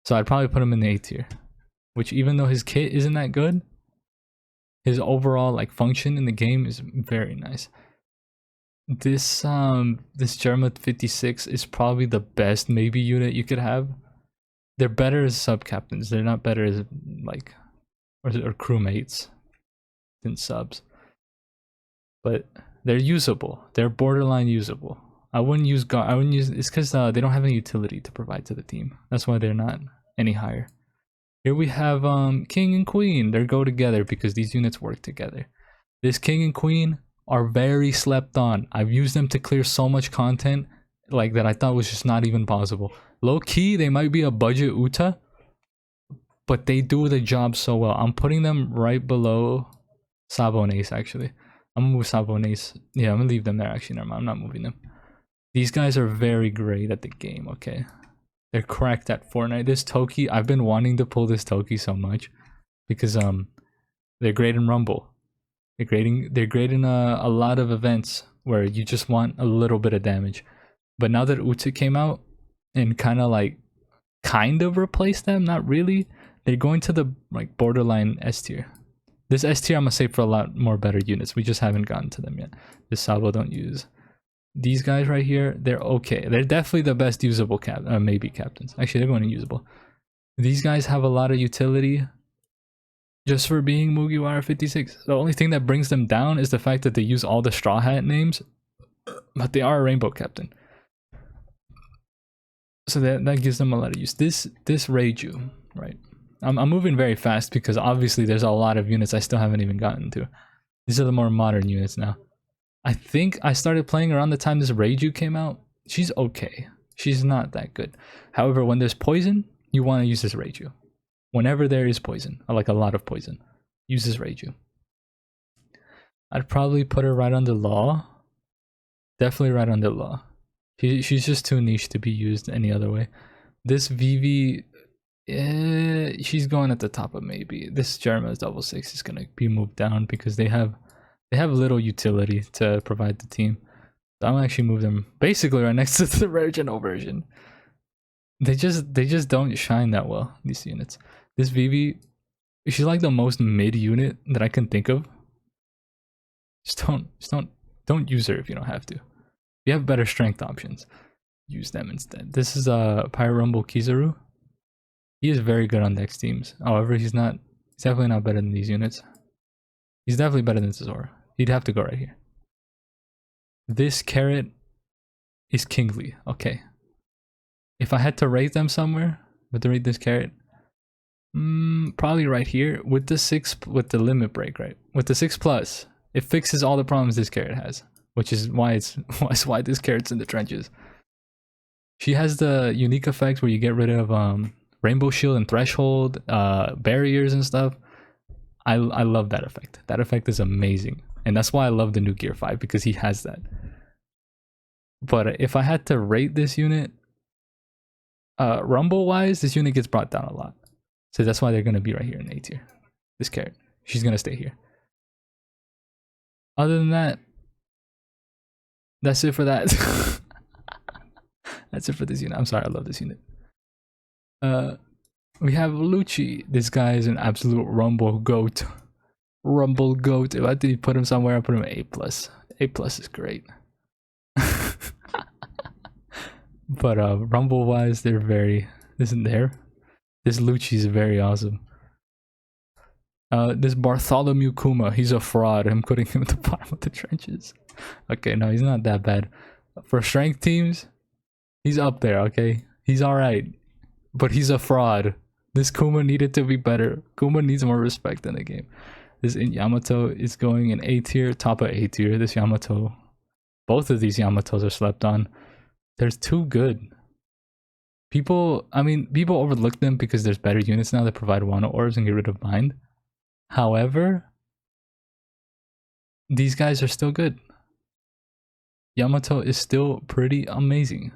So I'd probably put him in the A tier. Which, even though his kit isn't that good, his overall like function in the game is very nice. This Germa 56 is probably the best maybe unit you could have. They're better as sub captains. They're not better as like or crewmates than subs. But they're usable. They're borderline usable. I wouldn't use it's because they don't have any utility to provide to the team. That's why they're not any higher. Here we have King and Queen. They go together because these units work together. This King and Queen are very slept on. I've used them to clear so much content like that I thought was just not even possible. Low key, they might be a budget Uta, but they do the job so well. I'm putting them right below Sabo and Ace actually. I'm gonna move Sabo and Ace. Yeah, I'm gonna leave them there actually. Never mind, I'm not moving them. These guys are very great at the game, okay? They're cracked at Fortnite. This Toki, I've been wanting to pull this Toki so much because they're great in Rumble. They're great in a lot of events where you just want a little bit of damage. But now that Optc came out and kind of replaced them, not really. They're going to the like borderline S tier. This S tier I'm gonna save for a lot more better units. We just haven't gotten to them yet. This Sugo don't use. These guys right here, they're okay. They're definitely the best usable maybe captains. Actually, they're going to usable. These guys have a lot of utility just for being Mugiwara 56. The only thing that brings them down is the fact that they use all the Straw Hat names, but they are a Rainbow Captain. So that gives them a lot of use. This Reiju, right? I'm moving very fast because obviously there's a lot of units I still haven't even gotten to. These are the more modern units now. I think I started playing around the time this Reiju came out. She's okay. She's not that good. However, when there's poison, you want to use this Reiju. Whenever there is poison, like a lot of poison, use this Reiju. I'd probably put her right under Law. Definitely right under Law. She's just too niche to be used any other way. This Vivi, she's going at the top of maybe. This Jerma's double 6 is gonna be moved down because they have little utility to provide the team. So I'm gonna actually move them basically right next to the original version. They just don't shine that well, these units. This Vivi, she's like the most mid unit that I can think of. Just don't use her if you don't have to. If you have better strength options, use them instead. This is Pirate Rumble Kizaru. He is very good on Dex teams. However, he's definitely not better than these units. He's definitely better than Zora. He'd have to go right here. This Carrot is Kingly. Okay. If I had to rate them somewhere, to rate this Carrot, probably right here with the limit break, right? With the 6+, it fixes all the problems this Carrot has, which is why why this Carrot's in the trenches. She has the unique effects where you get rid of Rainbow Shield and Threshold, barriers and stuff. I love that effect. That effect is amazing. And that's why I love the new Gear 5, because he has that. But if I had to rate this unit, Rumble-wise, this unit gets brought down a lot. So that's why they're going to be right here in A tier. This Carrot. She's going to stay here. Other than that, that's it for that. That's it for this unit. I'm sorry, I love this unit. We have Lucci. This guy is an absolute Rumble goat. Rumble goat. If I did put him somewhere, I put him A+. A+ is great. But Rumble wise, they're very isn't there. This Lucci is very awesome. This Bartholomew Kuma, he's a fraud. I'm putting him at the bottom of the trenches. Okay, no, he's not that bad. For strength teams, he's up there, okay? He's alright. But he's a fraud. This Kuma needed to be better. Kuma needs more respect in the game. This Yamato is going in A tier, top of A tier. This Yamato, both of these Yamatos are slept on. They're too good. People overlook them because there's better units now that provide Wano orbs and get rid of bind. However, these guys are still good. Yamato is still pretty amazing.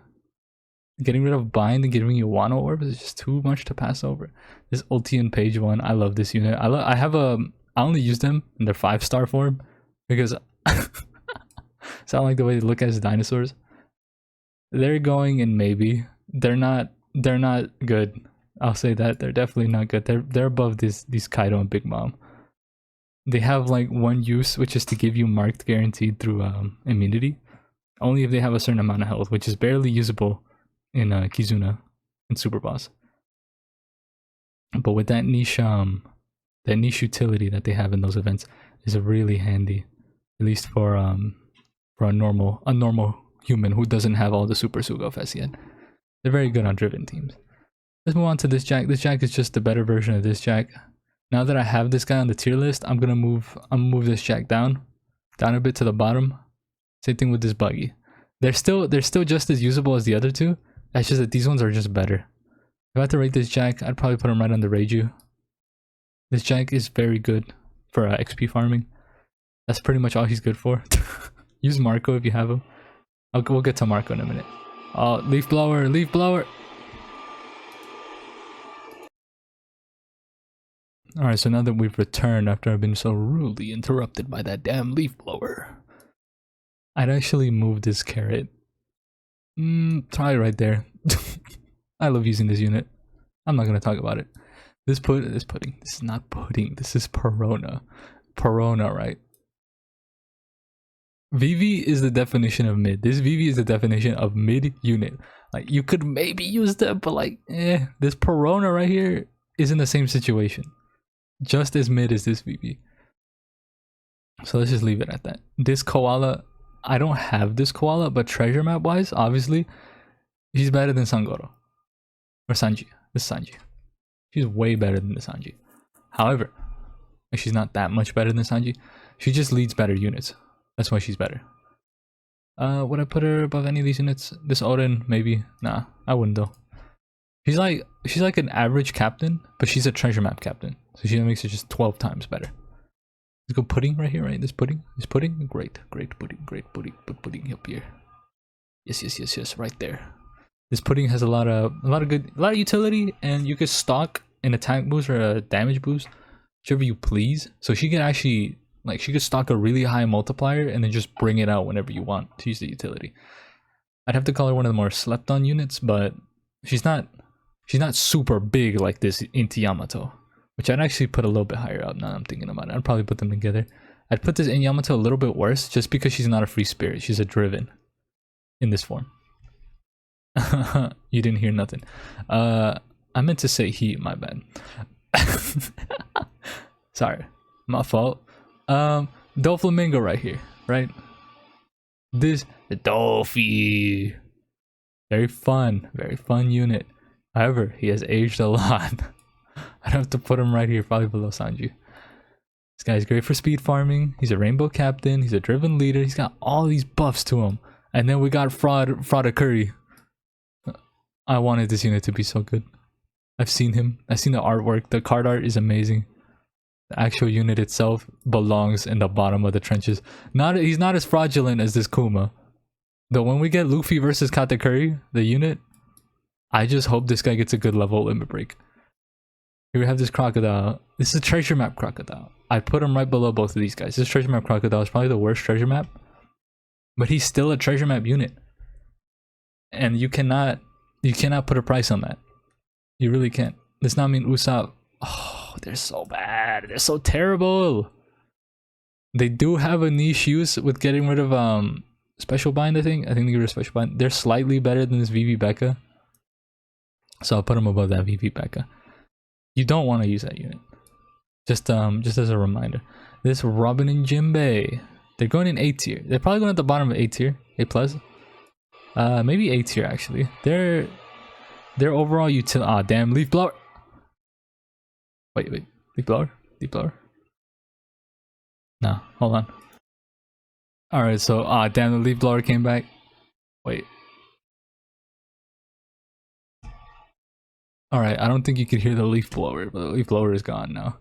Getting rid of bind and giving you Wano orbs is just too much to pass over. This ulti and page 1, I love this unit. I only use them in their 5-star form because sound like the way they look as dinosaurs. They're going in maybe. They're not good. I'll say that. They're definitely not good. They're above these Kaido and Big Mom. They have like one use, which is to give you marked guaranteed through immunity. Only if they have a certain amount of health, which is barely usable in Kizuna and Super Boss. But with that niche utility that they have in those events is really handy, at least for a normal human who doesn't have all the Super Sugo Fest yet. They're very good on driven teams. Let's move on to this Jack. This Jack is just the better version of this Jack. Now that I have this guy on the tier list, I'm gonna move this Jack down a bit to the bottom. Same thing with this Buggy. They're still just as usable as the other two. That's just that these ones are just better. If I had to rate this Jack, I'd probably put him right under Reiju. This Jack is very good for XP farming. That's pretty much all he's good for. Use Marco if you have him. We'll get to Marco in a minute. Oh, leaf blower, leaf blower. Alright, so now that we've returned after I've been so rudely interrupted by that damn leaf blower, I'd actually move this carrot. Try right there. I love using this unit. I'm not gonna talk about it. This pudding. This is not pudding. This is Perona. Perona, right? VV is the definition of mid. This VV is the definition of mid unit. Like, you could maybe use that, but like, this Perona right here is in the same situation. Just as mid as this VV. So let's just leave it at that. This koala, I don't have this koala, but treasure map wise, obviously, she's better than Sangoro. Or Sanji. This is Sanji. She's way better than the Sanji. However, she's not that much better than Sanji. She just leads better units. That's why she's better. Would I put her above any of these units? This Oden, maybe. Nah, I wouldn't though. She's like an average captain, but she's a treasure map captain. So she makes it just 12 times better. Let's go pudding right here, right? This pudding? Great pudding, put pudding up here. Yes, right there. This pudding has a lot of utility, and you can stock an attack boost or a damage boost, whichever you please. So she can actually, like, she could stock a really high multiplier and then just bring it out whenever you want to use the utility. I'd have to call her one of the more slept on units, but she's not super big like this Inti Yamato, which I'd actually put a little bit higher up now I'm thinking about it. I'd probably put them together. I'd put this in Yamato a little bit worse just because she's not a free spirit. She's a driven in this form. You didn't hear nothing. I meant to say he, my bad. Sorry, my fault. Doflamingo right here, right? This Dolphy. Very fun unit. However, he has aged a lot. I'd have to put him right here, probably below Sanji. This guy's great for speed farming. He's a rainbow captain. He's a driven leader. He's got all these buffs to him. And then we got Fraud Curry. I wanted this unit to be so good. I've seen him. I've seen the artwork. The card art is amazing. The actual unit itself belongs in the bottom of the trenches. He's not as fraudulent as this Kuma. Though when we get Luffy versus Katakuri, the unit, I just hope this guy gets a good level limit break. Here we have this crocodile. This is a treasure map crocodile. I put him right below both of these guys. This treasure map crocodile is probably the worst treasure map, but he's still a treasure map unit. And you cannot put a price on that. You really can't. Does not mean Usopp. Oh, they're so bad. They're so terrible. They do have a niche use with getting rid of special bind, I think they get rid of special bind. They're slightly better than this VV Becca. So I'll put them above that VV Becca. You don't want to use that unit. Just as a reminder. This Robin and Jinbei. They're going in A tier. They're probably going at the bottom of A tier. A plus. Maybe A tier actually. Their overall utility. Ah, damn, leaf blower. Wait, leaf blower. No, hold on. All right, so damn, the leaf blower came back. Wait. All right, I don't think you could hear the leaf blower, but the leaf blower is gone now.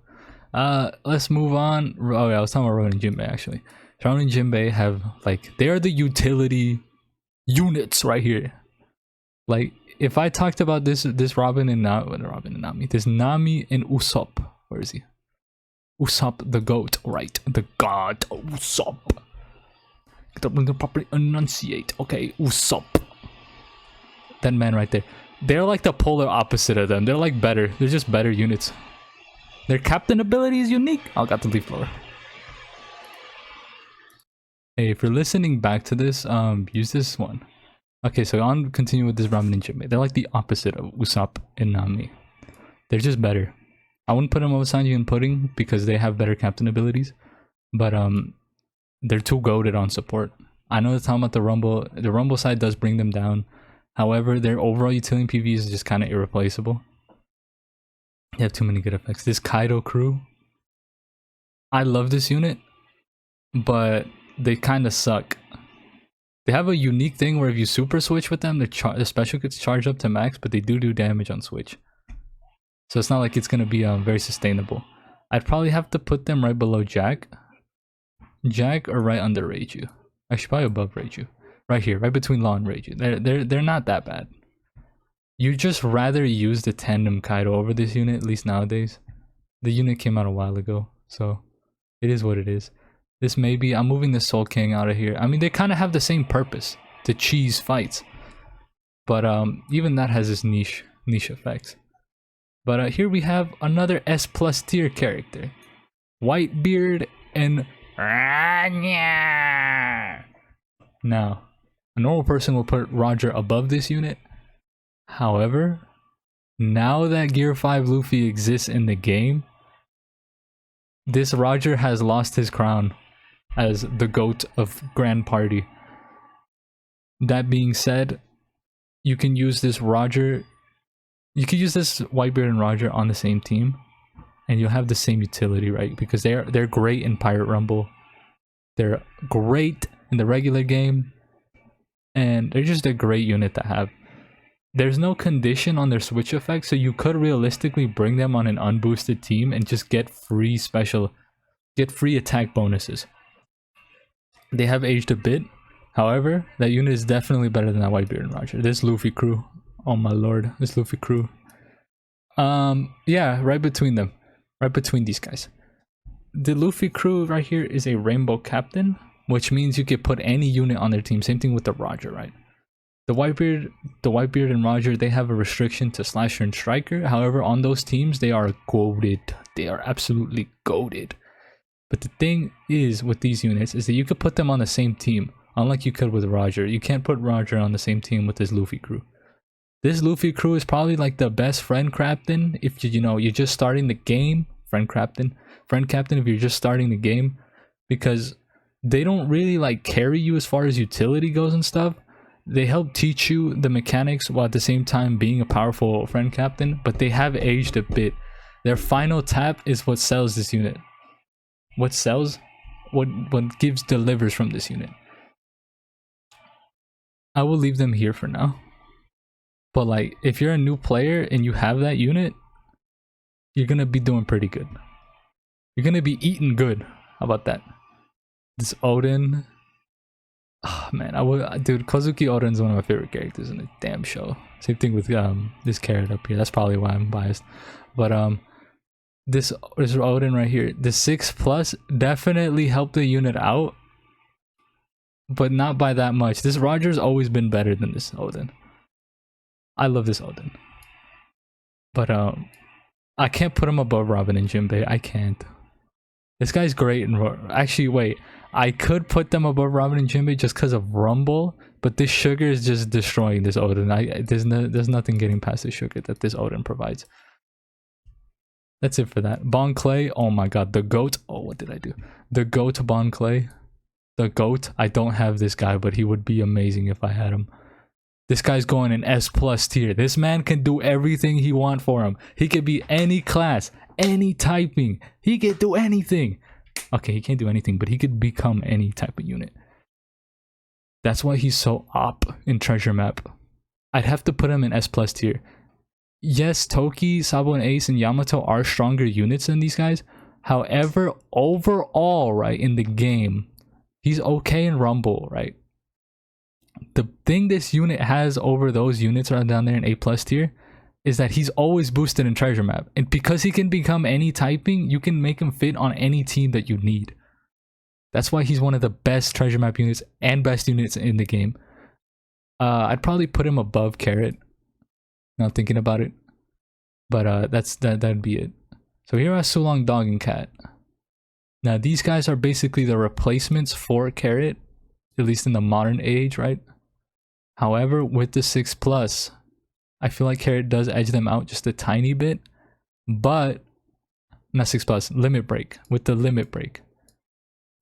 Let's move on. Oh yeah, I was talking about Robin and Jinbei actually. Robin and Jinbei have, like, they are the utility units right here. Like, if I talked about this Robin and Nami, this Nami and Usopp. Where is he? Usopp the goat, right? The god Usopp. Properly enunciate. Okay, Usopp. That man right there. They're like the polar opposite of them. They're like better. They're just better units. Their captain ability is unique. I'll got the leaf blower. Hey, if you're listening back to this, use this one. Okay, so on continue with this Ramen and Jinbei. They're like the opposite of Usopp and Nami. They're just better. I wouldn't put them over Sanji and Pudding because they have better captain abilities, but they're too goated on support. I know it's talking about the Rumble. The Rumble side does bring them down. However, their overall utility PV is just kind of irreplaceable. They have too many good effects. This Kaido crew. I love this unit, but they kind of suck. They have a unique thing where if you super switch with them, the special gets charged up to max, but they do damage on switch. So it's not like it's going to be very sustainable. I'd probably have to put them right below Jack. Jack or right under Reiju. Actually, probably above Reiju. Right here, right between Law and Reiju. They're not that bad. You just rather use the tandem Kaido over this unit, at least nowadays. The unit came out a while ago, so it is what it is. This may be, I'm moving the Soul King out of here. I mean, they kind of have the same purpose, to cheese fights. But even that has its niche effects. But here we have another S plus tier character. Whitebeard and now, a normal person will put Roger above this unit. However, now that Gear 5 Luffy exists in the game, this Roger has lost his crown as the GOAT of Grand Party. That being said, you can use this Roger, you can use this Whitebeard and Roger on the same team, and you'll have the same utility, right? Because they're great in Pirate Rumble, they're great in the regular game, and they're just a great unit to have. There's no condition on their switch effect, so you could realistically bring them on an unboosted team and just get free attack bonuses. They have aged a bit. However, that unit is definitely better than that Whitebeard and Roger. This Luffy crew, oh my lord, this Luffy crew. Yeah, right between them, right between these guys. The Luffy crew right here is a Rainbow Captain, which means you could put any unit on their team. Same thing with the Roger, right? The Whitebeard and Roger, they have a restriction to Slasher and Striker. However, on those teams, they are goated. They are absolutely goated. But the thing is with these units is that you could put them on the same team. Unlike you could with Roger. You can't put Roger on the same team with this Luffy crew. This Luffy crew is probably like the best friend captain if you're just starting the game. Friend captain if you're just starting the game, because they don't really like carry you as far as utility goes and stuff. They help teach you the mechanics while at the same time being a powerful friend captain, but they have aged a bit. Their final tap is what sells this unit. What sells? What delivers from this unit. I will leave them here for now. But like, if you're a new player and you have that unit, you're gonna be doing pretty good. You're gonna be eating good. How about that? This Odin. Oh man, dude, Kozuki Odin's one of my favorite characters in the damn show. Same thing with this carrot up here. That's probably why I'm biased. But this Odin right here, the 6+ definitely helped the unit out, but not by that much. This Roger's always been better than this Odin. I love this Odin, but I can't put him above Robin and Jinbei. I can't. This guy's great. Actually, wait, I could put them above Robin and Jinbei just because of Rumble, but this sugar is just destroying this Odin. There's nothing getting past the sugar that this Odin provides. That's it for that. Bon Clay, oh my god, the GOAT. Oh, what did I do? The GOAT Bon Clay. The GOAT. I don't have this guy, but he would be amazing if I had him. This guy's going in S+ tier. This man can do everything he wants for him. He could be any class, any typing. He could do anything. Okay, he can't do anything, but he could become any type of unit. That's why he's so op in Treasure Map. I'd have to put him in S+ tier. Yes, Toki, Sabo, and Ace, and Yamato are stronger units than these guys. However, overall, right, in the game, he's okay in Rumble, right? The thing this unit has over those units right down there in A+ tier is that he's always boosted in Treasure Map. And because he can become any typing, you can make him fit on any team that you need. That's why he's one of the best Treasure Map units and best units in the game. I'd probably put him above Carrot. Not thinking about it. But that'd be it. So here are Sulong, Dog, and Cat. Now these guys are basically the replacements for Carrot, at least in the modern age, right? However, with the 6+, I feel like Carrot does edge them out just a tiny bit, but not 6+, Limit Break, with the Limit Break.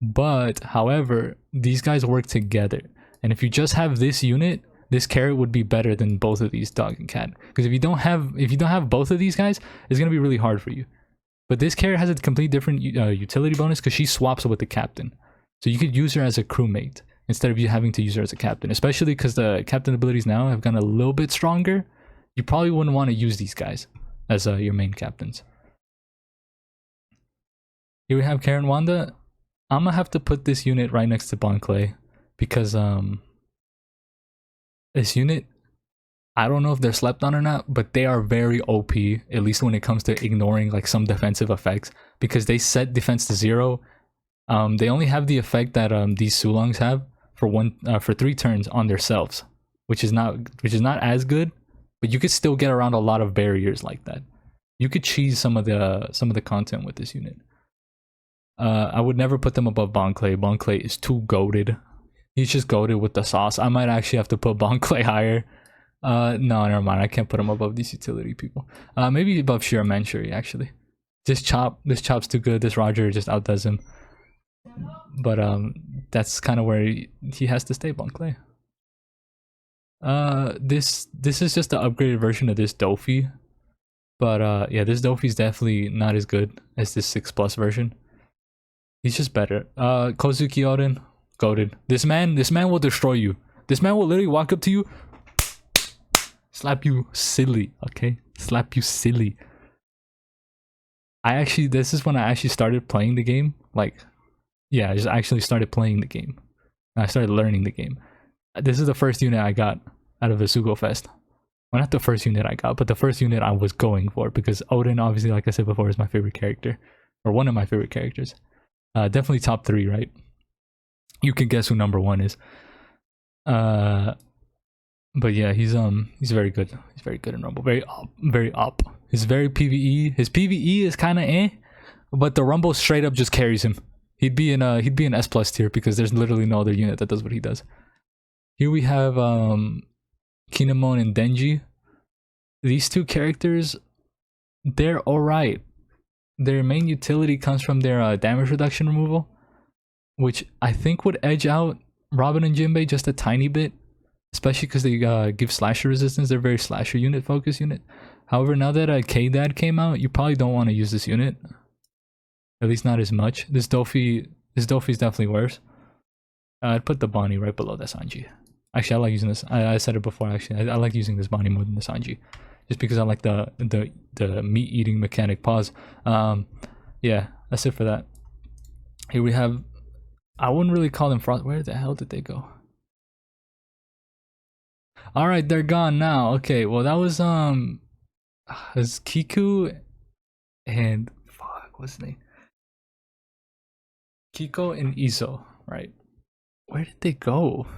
But however, these guys work together, and if you just have this unit, this Carrot would be better than both of these Dog and Cat. Because if you don't have both of these guys, it's gonna be really hard for you. But this Carrot has a complete different utility bonus because she swaps with the captain, so you could use her as a crewmate instead of you having to use her as a captain. Especially because the captain abilities now have gotten a little bit stronger. You probably wouldn't want to use these guys as your main captains. Here we have Karen Wanda. I'm gonna have to put this unit right next to Bon Clay because this unit I don't know if they're slept on or not, but they are very OP, at least when it comes to ignoring like some defensive effects, because they set defense to 0. They only have the effect that these Sulongs have for 3 turns on themselves, which is not as good, but you could still get around a lot of barriers like that. You could cheese some of the content with this unit. I would never put them above Bonclay. Bonclay is too goated. He's just goated with the sauce. I might actually have to put Bonclay higher. No, never mind. I can't put him above these utility people. Maybe above Shira Manchuri, actually. This Chop's too good. This Roger just outdoes him. But that's kind of where he has to stay, Bonclay. This is just the upgraded version of this Dofi. But yeah, this Dofi's definitely not as good as this 6+ version. He's just better. Kozuki Oden, goated. This man will destroy you. This man will literally walk up to you, slap you silly, okay? Slap you silly. This is when I actually started playing the game. Like, yeah, I just actually started playing the game. I started learning the game. This is the first unit I got out of the Sugo Fest. Well, not the first unit I got, but the first unit I was going for, because Oden, obviously, like I said before, is my favorite character. Or one of my favorite characters. Definitely top 3, right? You can guess who number 1 is. But yeah, he's very good. He's very good in Rumble. Very up. He's very PvE. His PvE is kind of eh, but the Rumble straight up just carries him. He'd be in S+ tier because there's literally no other unit that does what he does. Here we have Kinemon and Denji. These 2 characters, they're alright. Their main utility comes from their damage reduction removal, which I think would edge out Robin and Jinbei just a tiny bit, especially because they give slasher resistance. They're very slasher unit focused unit. However, now that K-Dad came out, you probably don't want to use this unit, at least not as much. This Dofi is definitely worse. I'd put the Bonnie right below the Sanji. Actually, I like using this. I said it before. Actually, I like using this Bonnie more than the Sanji, just because I like the meat eating mechanic. Pause. Yeah, that's it for that. Here we have, I wouldn't really call them Frost. Where the hell did they go? All right, they're gone now. Okay, well that was Kiku and fuck, what's his name? Kiko and Iso, right? Where did they go?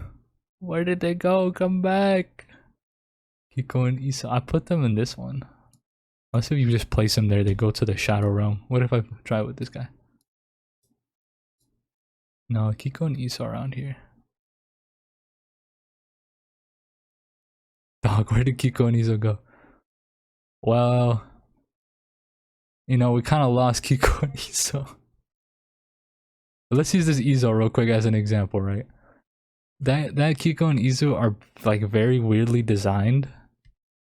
Where did they go? Come back. Kiko and Iso. I put them in this one. Let's see if you just place them there. They go to the Shadow Realm. What if I try it with this guy? No, Kiko and Iso around here. Dog, where did Kiko and Iso go? Well, you know, we kind of lost Kiko and Iso. But let's use this Iso real quick as an example, right? That Kiko and Iso are like very weirdly designed.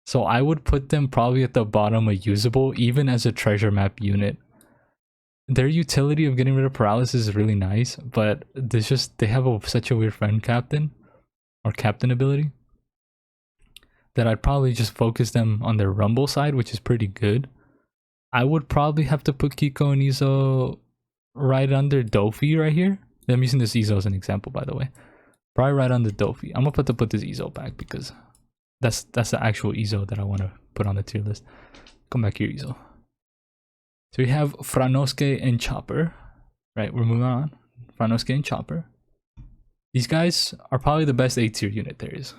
So I would put them probably at the bottom of usable, even as a treasure map unit. Their utility of getting rid of paralysis is really nice, but they have such a weird friend captain or captain ability that I'd probably just focus them on their Rumble side, which is pretty good. I would probably have to put Kiko and Iso right under Dofi right here. I'm using this Iso as an example, by the way. Probably right under Dofi. I'm gonna put this Iso back because that's the actual Iso that I want to put on the tier list. Come back here, Iso. So we have Franosuke and Chopper. Right, we're moving on. Franosuke and Chopper. These guys are probably the best A tier unit there is.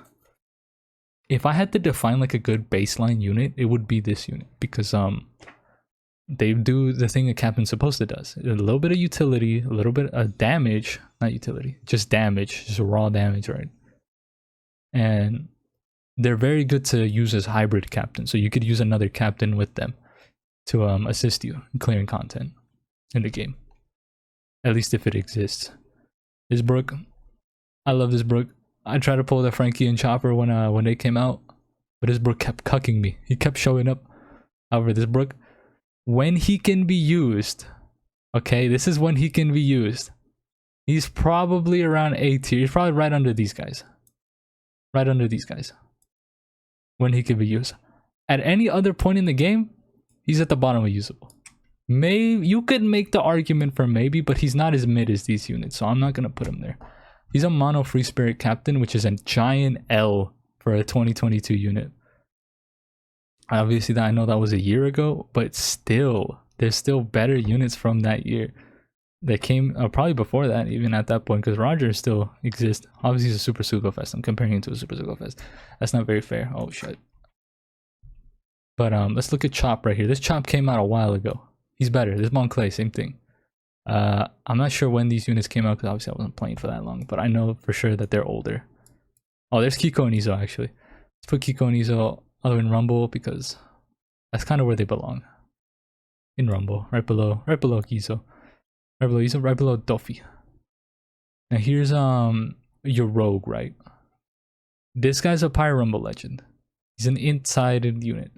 If I had to define like a good baseline unit, it would be this unit because they do the thing a captain's supposed to does. A little bit of utility, a little bit of damage, not utility, just damage, just raw damage, right? And they're very good to use as hybrid captain. So you could use another captain with them to assist you in clearing content in the game. At least if it exists. This Brook, I love this Brook. I tried to pull the Frankie and Chopper when they came out, but this Brook kept cucking me. He kept showing up. However, this Brook, when he can be used, okay, this is when he can be used. He's probably around A tier. He's probably right under these guys. Right under these guys. When he can be used. At any other point in the game, he's at the bottom of usable. Maybe you could make the argument for maybe, but he's not as mid as these units, so I'm not gonna put him there. He's a mono free spirit captain, which is a giant L for a 2022 unit. Obviously, that I know that was a year ago, but still, there's still better units from that year that came probably before that, even at that point, because Roger still exists. Obviously, he's a Super Sugo Fest. I'm comparing him to a Super Sugo Fest. That's not very fair. Oh shit. But let's look at Chop right here. This Chop came out a while ago. He's better. This Monclay, same thing. I'm not sure when these units came out because obviously I wasn't playing for that long, but I know for sure that they're older. Oh, there's Kiko and Izo actually. Let's put Kiko and Izo in Rumble because that's kind of where they belong. In Rumble, right below Izo. Right below Izo, right below Doffy. Now here's your Rogue, right? This guy's a Pyre Rumble legend. He's an inside unit.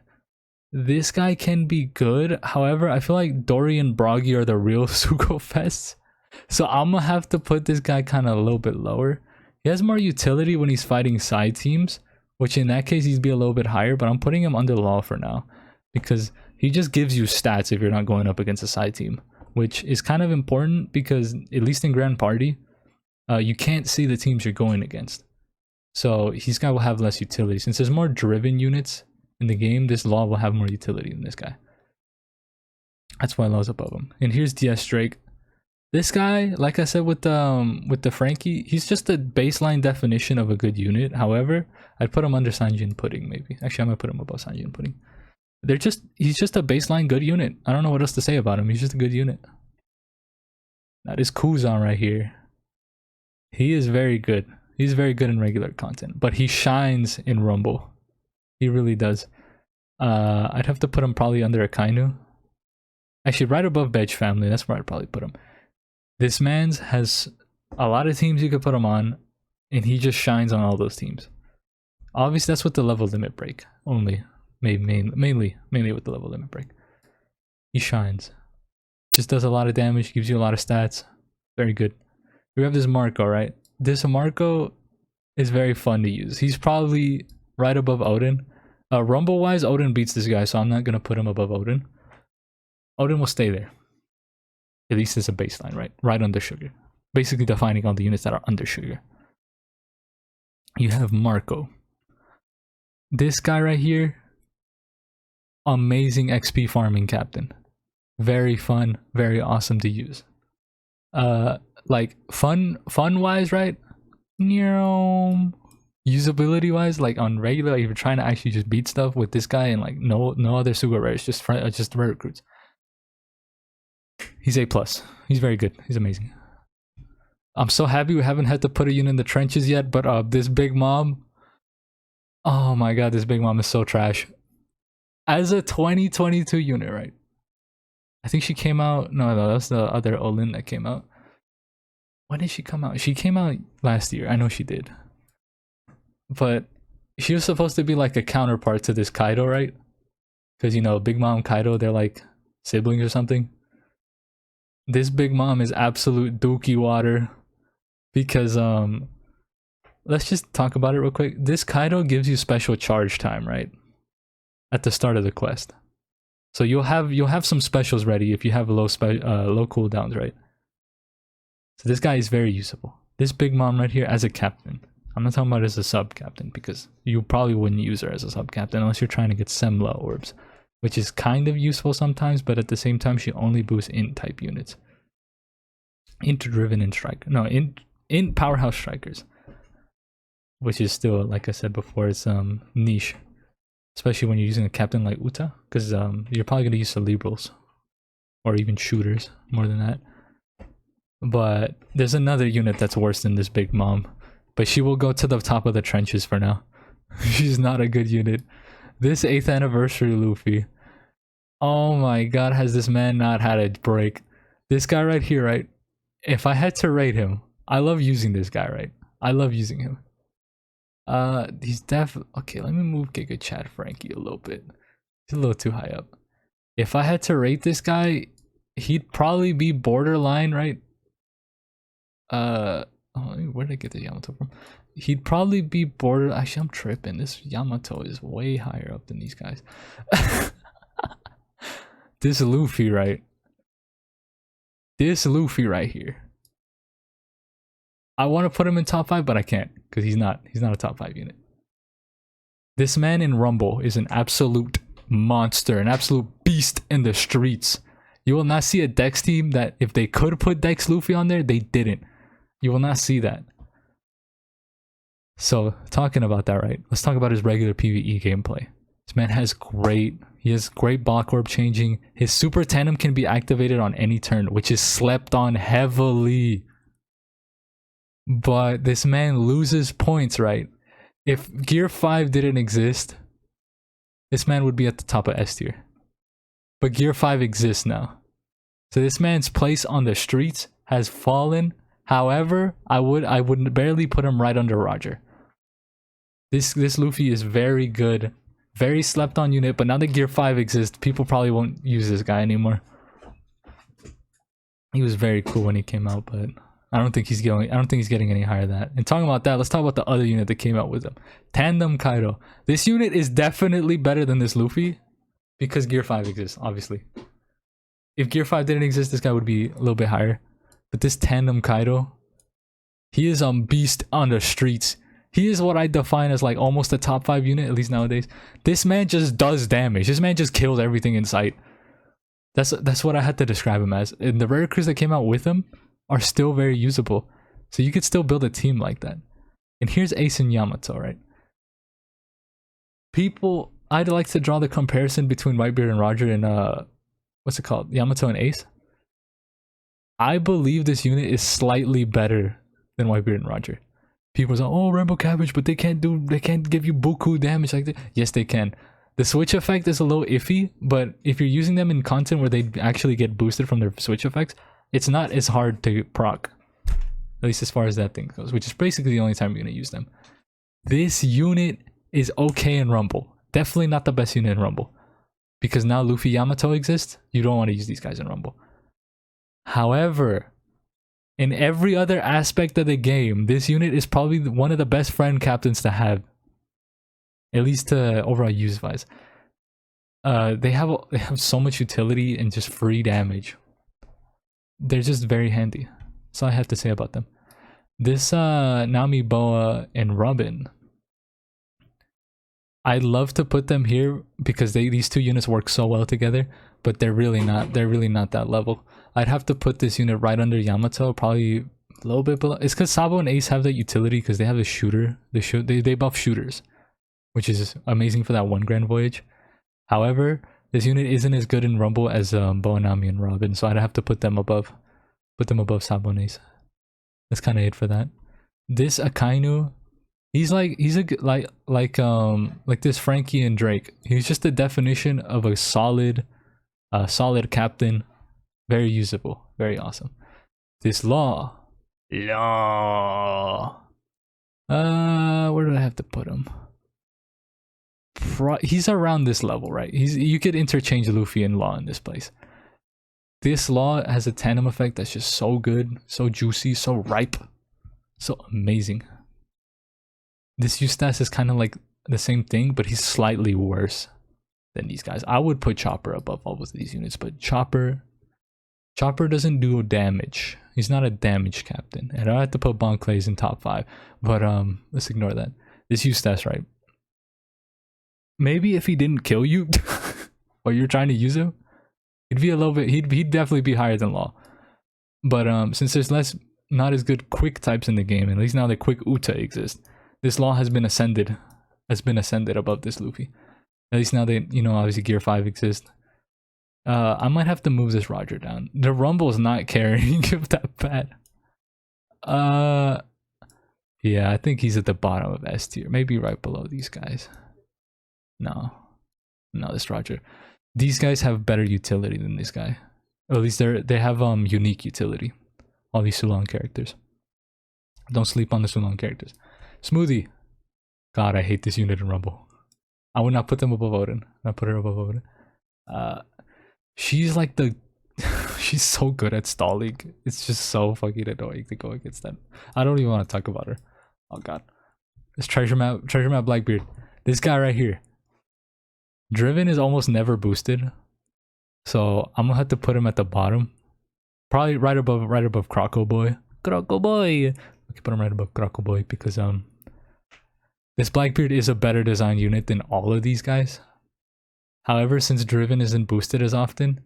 This guy can be good. However, I feel like Dory and Broggy are the real Sugo Fests. So I'm gonna have to put this guy kind of a little bit lower. He has more utility when he's fighting side teams, which in that case he'd be a little bit higher, but I'm putting him under law for now because he just gives you stats if you're not going up against a side team, which is kind of important because at least in Grand Party, you can't see the teams you're going against. So his guy will have less utility. Since there's more driven units in the game, this Law will have more utility than this guy. That's why Law's above him. And here's DS Drake. This guy, like I said with the Frankie, he's just a baseline definition of a good unit. However, I'd put him under Sanjin Pudding maybe. Actually, I'm gonna put him above Sanjin Pudding. He's just a baseline good unit. I don't know what else to say about him. He's just a good unit. That is Kuzan right here. He is very good. He's very good in regular content, but he shines in Rumble. He really does. I'd have to put him probably under Akainu. Actually, right above Veg Family. That's where I'd probably put him. This man's has a lot of teams you could put him on, and he just shines on all those teams. Obviously, that's with the level limit break only. Mainly with the level limit break. He shines. Just does a lot of damage, gives you a lot of stats. Very good. We have this Marco, right? This Marco is very fun to use. He's probably right above Odin. Rumble-wise, Odin beats this guy, so I'm not going to put him above Odin. Odin will stay there. At least as a baseline, right? Right under Sugar. Basically defining all the units that are under Sugar. You have Marco. This guy right here, amazing XP farming captain. Very fun, very awesome to use. Like fun wise, right? Usability wise, like on regular, like if you're trying to actually just beat stuff with this guy and like no other Sugo rares, just rare recruits. He's A+. He's very good. He's amazing. I'm so happy we haven't had to put a unit in the trenches yet, but this Big Mom, oh my god, this Big Mom is so trash. As a 2022 unit, right? I think she came out, no, that's the other Olin that came out. When did she come out? She came out last year. I know she did. But she was supposed to be like a counterpart to this Kaido, right? Because, you know, Big Mom, Kaido, they're like siblings or something. This Big Mom is absolute dookie water. Because, let's just talk about it real quick. This Kaido gives you special charge time, right? At the start of the quest. So you'll have some specials ready if you have low cooldowns, right? So this guy is very usable. This Big Mom right here as a captain. I'm not talking about as a sub-captain because you probably wouldn't use her as a sub-captain unless you're trying to get Semla orbs, which is kind of useful sometimes, but at the same time she only boosts int-type units. Int-driven in striker. No, int powerhouse strikers. Which is still, like I said before, it's niche. Especially when you're using a captain like Uta, because you're probably going to use cerebrals. Or even shooters, more than that. But there's another unit that's worse than this Big Mom. But she will go to the top of the trenches for now. She's not a good unit. This 8th anniversary Luffy. Oh my god, has this man not had a break? This guy right here, right? If I had to rate him, I love using this guy, right? I love using him. He's okay, let me move Giga Chad Frankie a little bit. He's a little too high up. If I had to rate this guy, he'd probably be borderline, right? Where did I get the Yamato from? He'd probably be border. Actually, I'm tripping. This Yamato is way higher up than these guys. This Luffy, right? This Luffy right here. I want to put him in top 5, but I can't because he's not a top 5 unit. This man in Rumble is an absolute monster, an absolute beast in the streets. You will not see a Dex team that if they could put Dex Luffy on there, they didn't. You will not see that. So, talking about that, right? Let's talk about his regular PvE gameplay. This man has great block orb changing. His super tandem can be activated on any turn, which is slept on heavily. But this man loses points, right? If Gear 5 didn't exist, this man would be at the top of S tier. But Gear 5 exists now. So this man's place on the streets has fallen. However, I would barely put him right under Roger. This Luffy is very good. Very slept on unit, but now that Gear 5 exists, people probably won't use this guy anymore. He was very cool when he came out, but I don't think he's getting any higher than that. And talking about that, let's talk about the other unit that came out with him. Tandem Kaido. This unit is definitely better than this Luffy because Gear 5 exists, obviously. If Gear 5 didn't exist, this guy would be a little bit higher. But this Tandem Kaido, he is a beast on the streets. He is what I define as like almost a top 5 unit, at least nowadays. This man just does damage. This man just kills everything in sight. That's what I had to describe him as. And the rare crews that came out with him are still very usable. So you could still build a team like that. And here's Ace and Yamato, right? I'd like to draw the comparison between Whitebeard and Roger and what's it called? Yamato and Ace. I believe this unit is slightly better than Whitebeard and Roger. People say, oh, Rainbow Cabbage, but they can't give you buku damage like that. Yes, they can. The switch effect is a little iffy, but if you're using them in content where they actually get boosted from their switch effects, it's not as hard to proc. At least as far as that thing goes, which is basically the only time you're going to use them. This unit is okay in Rumble. Definitely not the best unit in Rumble. Because now Luffy Yamato exists, you don't want to use these guys in Rumble. However, in every other aspect of the game, this unit is probably one of the best friend captains to have. At least overall use wise. They have so much utility and just free damage. They're just very handy. That's all I have to say about them. This Nami, Boa, and Robin, I'd love to put them here because these two units work so well together, but they're really not that level. I'd have to put this unit right under Yamato, probably a little bit below. It's because Sabo and Ace have that utility because they have a shooter. They buff shooters, which is amazing for that 1 grand voyage. However, this unit isn't as good in Rumble as Boa, Nami, and Robin, so I'd have to put them above Sabo and Ace. That's kind of it for that. This Akainu, he's like this Frankie and Drake. He's just the definition of a solid captain. Very usable, very awesome. This Law. Where do I have to put him? He's around this level, right? You could interchange Luffy and Law in this place. This Law has a tandem effect that's just so good, so juicy, so ripe, so amazing. This Eustace is kind of like the same thing, but he's slightly worse than these guys. I would put Chopper above all of these units, but Chopper doesn't do damage. He's not a damage captain. And I have to put Bon Clay's in top 5, but let's ignore that. This Eustace, right? Maybe if he didn't kill you or you're trying to use him, he'd be a little bit, he'd definitely be higher than Law. But since there's not as good quick types in the game, at least now that quick Uta exists, this Law has been ascended above this Luffy. At least now that, you know, obviously Gear 5 exists. I might have to move this Roger down. The Rumble's not carrying him that bad. Yeah, I think he's at the bottom of S tier. Maybe right below these guys. No, this Roger. These guys have better utility than this guy. Or at least they have unique utility. All these Sulong characters. Don't sleep on the Sulong characters. Smoothie. God, I hate this unit in Rumble. I would not put them above Odin. I put her above Odin. She's like she's so good at stalling. It's just so fucking annoying to go against them. I don't even want to talk about her. Oh god. This treasure map Blackbeard. This guy right here. Driven is almost never boosted. So I'm gonna have to put him at the bottom. Probably right above Croco Boy. Croco Boy! I can put him right above Croco Boy because This Blackbeard is a better design unit than all of these guys. However, since Driven isn't boosted as often,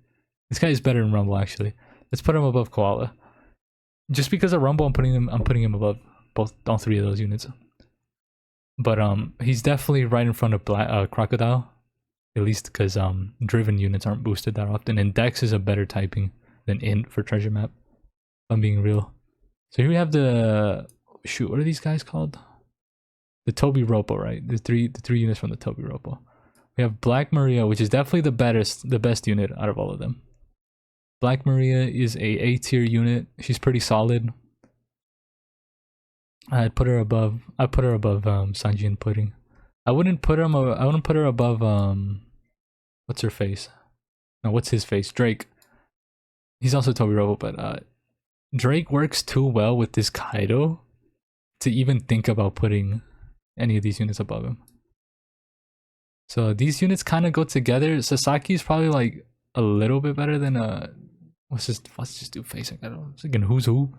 this guy is better in Rumble actually. Let's put him above Koala. Just because of Rumble, I'm putting him above all three of those units. But he's definitely right in front of Crocodile, at least because Driven units aren't boosted that often, and Dex is a better typing than Int for treasure map. If I'm being real. So here we have the what are these guys called? The Toby Ropo, right? The three units from the Toby Ropo. We have Black Maria, which is definitely the best unit out of all of them. Black Maria is a tier unit. She's pretty solid. I'd put her above Sanji and Pudding. I wouldn't put her above what's her face? No, what's his face? Drake. He's also Toby Robo, but Drake works too well with this Kaido to even think about putting any of these units above him. So these units kind of go together. Sasaki is probably like a little bit better than let's just do face. I don't know. Again, who's who?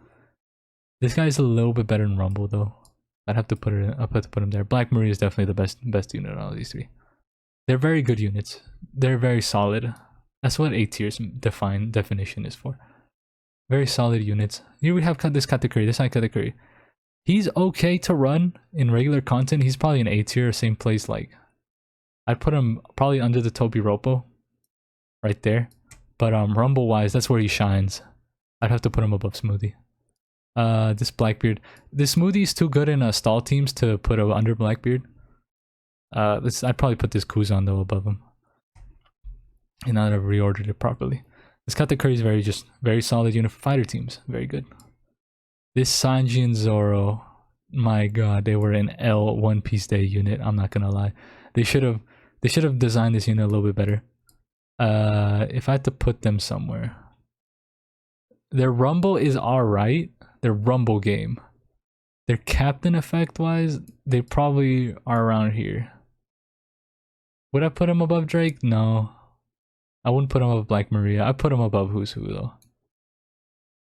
This guy's a little bit better than Rumble though. I'd have to put him there. Black Maria is definitely the best unit out of these three. They're very good units. They're very solid. That's what A tier's definition is for. Very solid units. Here we have this Katakuri, this high Katakuri. He's okay to run in regular content. He's probably an A tier, same place like. I'd put him probably under the Toby Ropo. Right there. But Rumble wise, that's where he shines. I'd have to put him above Smoothie. This Blackbeard. This Smoothie is too good in stall teams to put under Blackbeard. I'd probably put this Kuzan though above him. And now that I've reordered it properly. This Katakuri is very solid unit for fighter teams. Very good. This Sanji and Zoro, my god, they were an L One Piece Day unit. I'm not gonna lie. They should have designed this unit a little bit better. If I had to put them somewhere, their Rumble is alright. Their Rumble game, their captain effect wise, they probably are around here. Would I put him above Drake? No, I wouldn't put him above Black Maria. I'd put him above Who's Who though.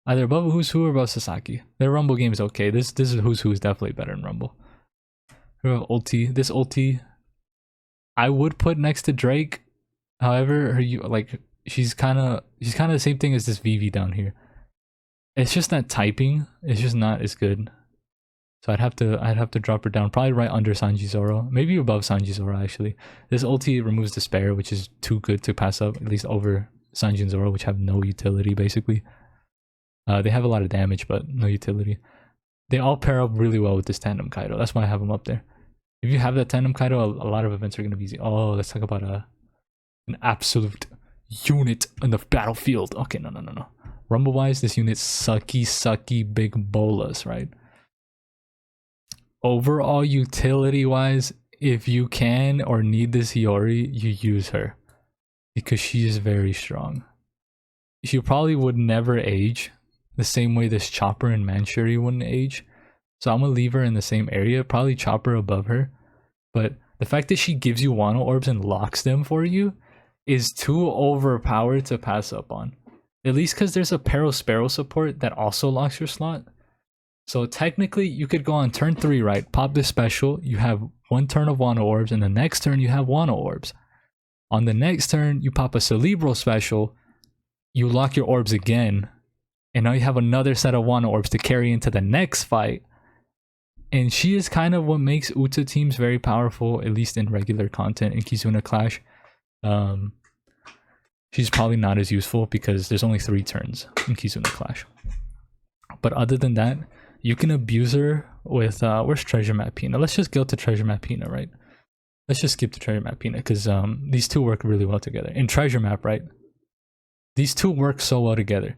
Either above Who's Who or above Sasaki. Their Rumble game is okay. This is Who's Who is definitely better than Rumble. We have Ulti. This Ulti, I would put next to Drake. However, she's kind of the same thing as this Vivi down here. It's just that typing is just not as good. So I'd have to drop her down, probably right under Sanji Zoro, maybe above Sanji Zoro actually. This ulti removes Despair, which is too good to pass up, at least over Sanji and Zoro, which have no utility basically. They have a lot of damage, but no utility. They all pair up really well with this Tandem Kaido. That's why I have them up there. If you have that Tandem Kaido, a lot of events are going to be easy. Oh, let's talk about an absolute unit in the battlefield. Okay, no. Rumble wise, this unit's sucky big bolas, right? Overall utility wise, if you can or need this Hiyori, you use her because she is very strong. She probably would never age the same way this Chopper and Manchuri wouldn't age. So I'm gonna leave her in the same area, probably Chopper above her. But the fact that she gives you Wano Orbs and locks them for you is too overpowered to pass up on. At least because there's a Sparrow support that also locks your slot. So technically you could go on turn 3, right? Pop this special, you have 1 turn of Wano Orbs, and the next turn you have Wano Orbs. On the next turn, you pop a Cerebral special, you lock your orbs again, and now you have another set of Wano Orbs to carry into the next fight. And she is kind of what makes Uta teams very powerful, at least in regular content in Kizuna Clash. She's probably not as useful because there's only 3 turns in Kizuna Clash. But other than that, you can abuse her with, where's Treasure Map Pina? Let's just go to Treasure Map Pina, right? Let's just skip to Treasure Map Pina because these two work really well together. In Treasure Map, right? These two work so well together.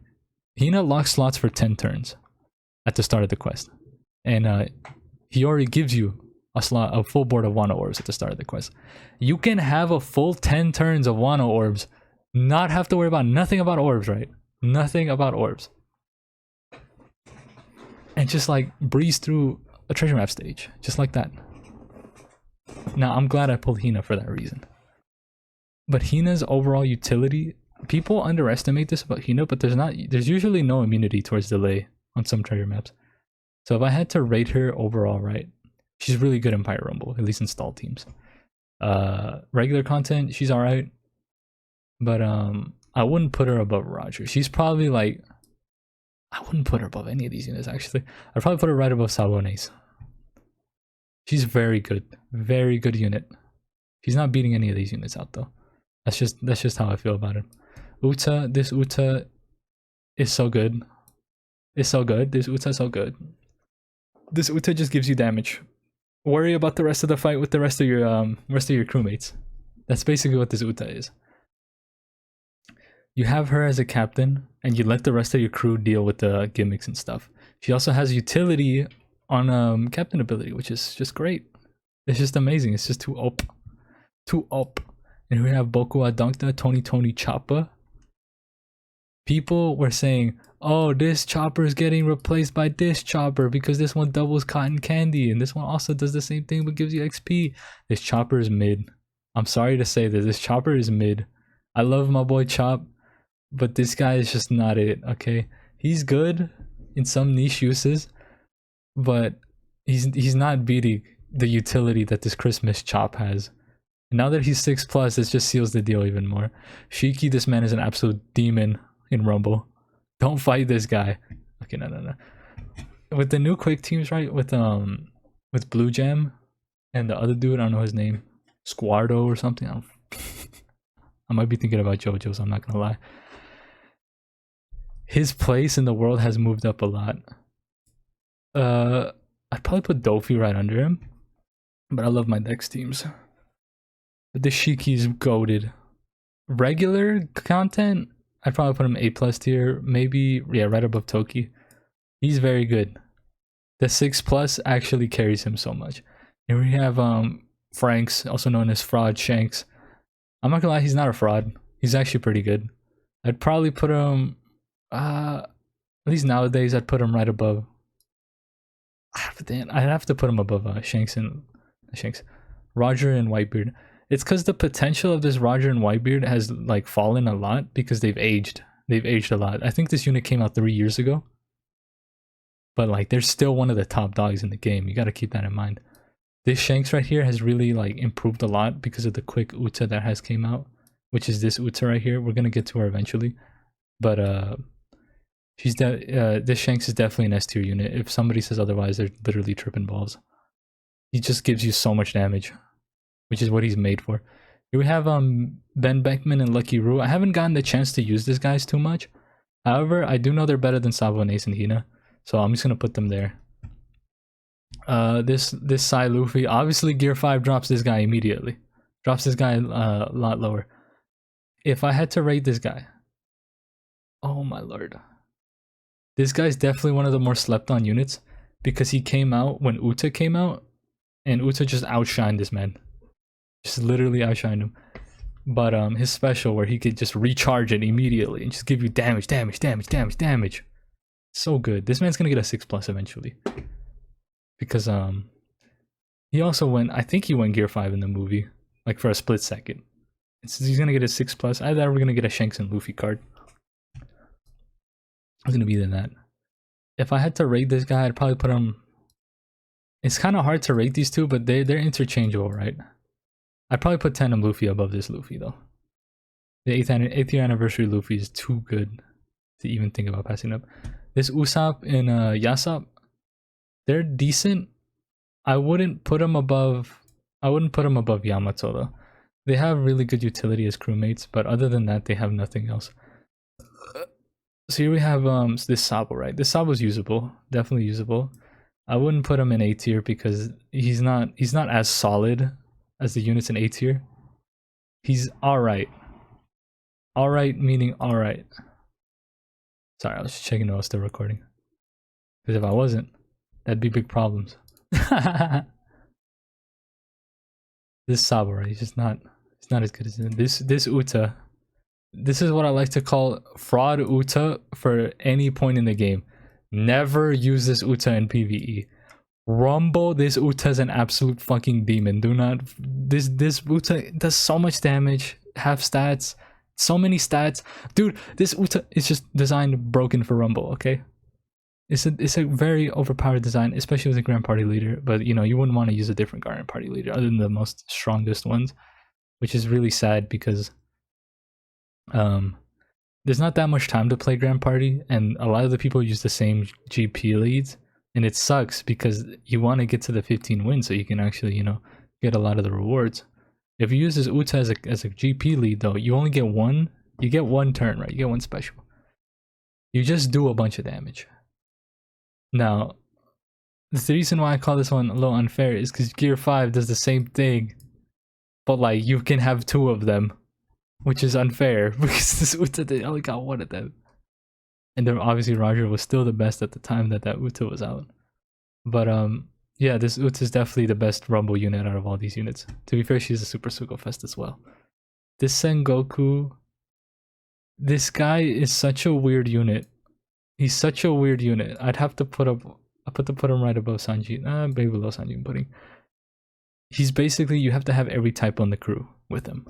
Hina locks slots for 10 turns at the start of the quest. And Hiyori gives you a full board of Wano Orbs at the start of the quest. You can have a full 10 turns of Wano Orbs, not have to worry about nothing about orbs, right? Nothing about orbs. And just like breeze through a treasure map stage, just like that. Now, I'm glad I pulled Hina for that reason. But Hina's overall utility, people underestimate this about Hina, but there's usually no immunity towards delay on some treasure maps. So if I had to rate her overall, right, She's really good in Pyro Rumble, at least in stall teams. Regular content, she's alright. But I wouldn't put her above Roger. She's probably like, I wouldn't put her above any of these units actually. I'd probably put her right above Sabones. She's very good unit. She's not beating any of these units out though. That's just how I feel about it. Uta, this Uta is so good. It's so good. This Uta is so good. This Uta just gives you damage. Worry about the rest of the fight with the rest of your crewmates. That's basically what this Uta is. You have her as a captain, and you let the rest of your crew deal with the gimmicks and stuff. She also has utility on captain ability, which is just great. It's just amazing. It's just too up. Too up. And here we have Boku Adangta, Tony Choppa. People were saying, oh, this chopper is getting replaced by this chopper because this one doubles cotton candy and this one also does the same thing but gives you XP. This chopper is mid. I'm sorry to say this chopper is mid. I love my boy Chop, but this guy is just not it, okay? He's good in some niche uses, but he's not beating the utility that this Christmas Chop has. And now that he's 6+, this just seals the deal even more. Shiki, this man is an absolute demon in Rumble. Don't fight this guy. Okay, no. With the new Quake teams, right? With Blue Jam and the other dude, I don't know his name, Squardo or something. I might be thinking about JoJo, so I'm not gonna lie. His place in the world has moved up a lot. I'd probably put Dofi right under him, but I love my Dex teams. But this Shiki's goated. Regular content, I'd probably put him A+ tier, maybe, yeah, right above Toki. He's very good. The 6+ actually carries him so much. And we have Franks, also known as Fraud Shanks. I'm not gonna lie, he's not a fraud. He's actually pretty good. I'd probably put him, at least nowadays, I'd put him right above. I'd have to put him above Roger and Whitebeard. It's because the potential of this Roger and Whitebeard has like fallen a lot because they've aged. They've aged a lot. I think this unit came out 3 years ago. But like they're still one of the top dogs in the game. You gotta keep that in mind. This Shanks right here has really like improved a lot because of the quick Uta that has came out. Which is this Uta right here. We're gonna get to her eventually. But this Shanks is definitely an S tier unit. If somebody says otherwise, they're literally tripping balls. He just gives you so much damage, which is what he's made for. Here we have Ben Beckman and Lucky Roo. I haven't gotten the chance to use these guys too much. However, I do know they're better than Sabo, Nace, and Hina. So I'm just gonna put them there. This Sai Luffy, obviously Gear 5 drops this guy immediately. Drops this guy a lot lower. If I had to rate this guy, oh my lord. This guy's definitely one of the more slept on units because he came out when Uta came out and Uta just outshined this man. Just literally outshined him. But his special where he could just recharge it immediately and just give you damage. So good. This man's gonna get a 6+ eventually. Because he also went, I think he went Gear 5 in the movie. Like for a split second. He's gonna get a 6+. I thought we're gonna get a Shanks and Luffy card. It's gonna be than that. If I had to rate this guy, I'd probably put him. It's kind of hard to rate these two, but they're interchangeable, right? I'd probably put Tandem Luffy above this Luffy though. The 8th year anniversary Luffy is too good to even think about passing up. This Usopp and Yasop, they're decent. I wouldn't put them above Yamato though. They have really good utility as crewmates, but other than that, they have nothing else. So here we have this Sabo, right? This Sabo's usable, definitely usable. I wouldn't put him in A tier because he's not as solid as the units in A tier. He's alright. Alright meaning alright. Sorry, I was just checking if I was still recording. Because if I wasn't, that'd be big problems. This Sabo, right? He's not as good as him. This Uta. This is what I like to call fraud Uta for any point in the game. Never use this Uta in PvE. Rumble, this Uta is an absolute fucking demon. Do not. This Uta does so much damage. Half stats. So many stats. Dude, this Uta is just designed broken for Rumble, okay? It's a very overpowered design, especially with a Grand Party leader. But you know, you wouldn't want to use a different Grand Party leader other than the most strongest ones, which is really sad because there's not that much time to play Grand Party, and a lot of the people use the same GP leads, and it sucks because you want to get to the 15 wins so you can actually, you know, get a lot of the rewards. If you use this Uta as a GP lead though, you only get one. You get one turn, right? You get one special. You just do a bunch of damage. Now, the reason why I call this one a little unfair is because Gear 5 does the same thing, but like you can have two of them, which is unfair because this Uta, they only got one of them. And then obviously Roger was still the best at the time that Uta was out. But yeah, this Uta is definitely the best Rumble unit out of all these units. To be fair, she's a Super Sugo Fest as well. This Sengoku, this guy is such a weird unit. He's such a weird unit. I'd have to put him right above Sanji. Maybe below Sanji I'm putting. He's basically, you have to have every type on the crew with him.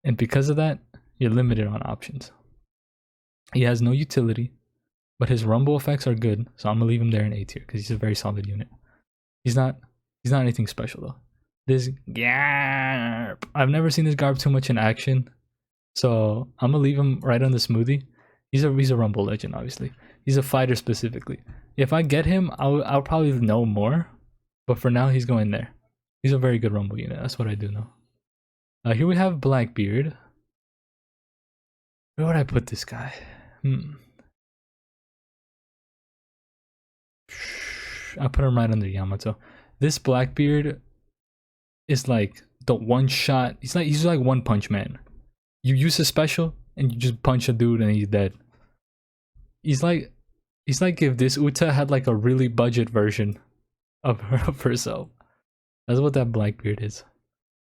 And because of that, you're limited on options. He has no utility, but his rumble effects are good, so I'm gonna leave him there in A tier because he's a very solid unit. He's not anything special though. This Garp, I've never seen this Garp too much in action, so I'm gonna leave him right on the smoothie. He's a rumble legend, obviously. He's a fighter specifically. If I get him, I'll probably know more, but for now he's going there. He's a very good rumble unit. That's what I do know. Here we have Blackbeard. Where would I put this guy? I put him right under Yamato. This Blackbeard is like the one shot. He's like One Punch Man. You use a special and you just punch a dude and he's dead. He's like if this Uta had like a really budget version of herself. That's what that Blackbeard is.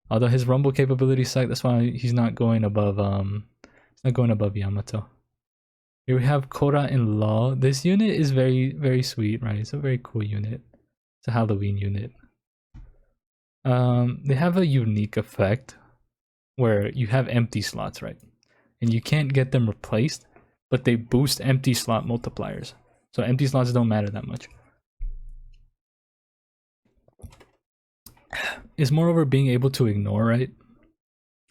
Although his rumble capability suck, that's why he's not going above Yamato. Here we have Korra and Law. This unit is very, very sweet, right? It's a very cool unit. It's a Halloween unit. They have a unique effect where you have empty slots, right? And you can't get them replaced, but they boost empty slot multipliers. So empty slots don't matter that much. It's moreover being able to ignore, right?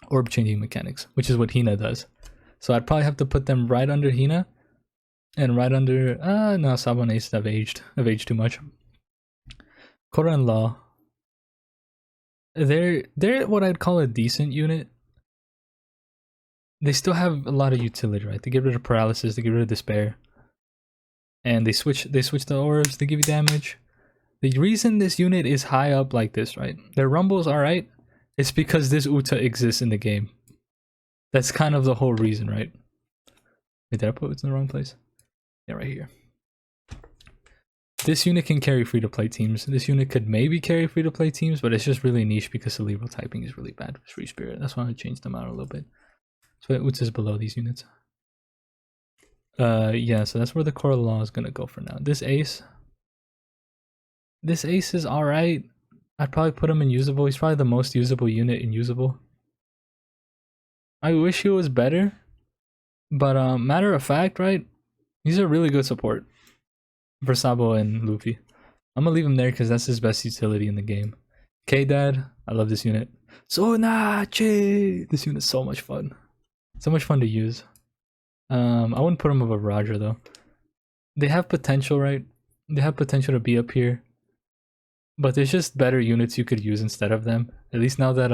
Orb changing mechanics, which is what Hina does. So I'd probably have to put them right under Hina and right under no, Sabo and Ace have aged too much. Korra and Law, they're what I'd call a decent unit. They still have a lot of utility, right? They get rid of paralysis, they get rid of despair. And they switch the orbs, they give you damage. The reason this unit is high up like this, right? Their rumble's alright. It's because this Uta exists in the game. That's kind of the whole reason, right? Wait, did I put it in the wrong place? Yeah, right here. This unit can carry free-to-play teams. This unit could maybe carry free-to-play teams, but it's just really niche because cerebral typing is really bad with Free Spirit. That's why I changed them out a little bit. So Uta's below these units. Yeah, so that's where the Korra Law is gonna go for now. This Ace is alright. I'd probably put him in usable. He's probably the most usable unit in usable. I wish he was better, but matter of fact, right? He's a really good support for Sabo and Luffy. I'm gonna leave him there because that's his best utility in the game. K-Dad, I love this unit. Sonache! This unit's so much fun. So much fun to use. I wouldn't put him above Roger though. They have potential, right? They have potential to be up here. But there's just better units you could use instead of them. At least now that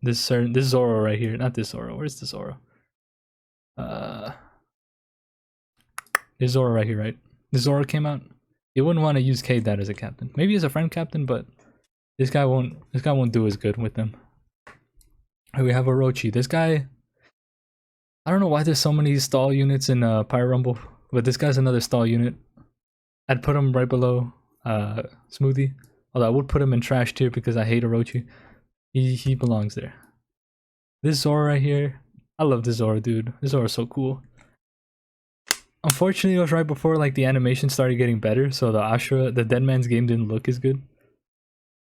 this Zoro right here, not this Zoro. Where's the Zoro? There's Zoro right here, right? The Zoro came out. You wouldn't want to use K-Dad as a captain. Maybe as a friend captain, but this guy won't do as good with them. We have Orochi. This guy, I don't know why there's so many stall units in Pyro Rumble, but this guy's another stall unit. I'd put him right below Smoothie. Although I would put him in trash tier because I hate Orochi. He belongs there. This Zoro right here. I love this Zoro, dude. This Zoro is so cool. Unfortunately, it was right before like the animation started getting better, so the Dead Man's game didn't look as good.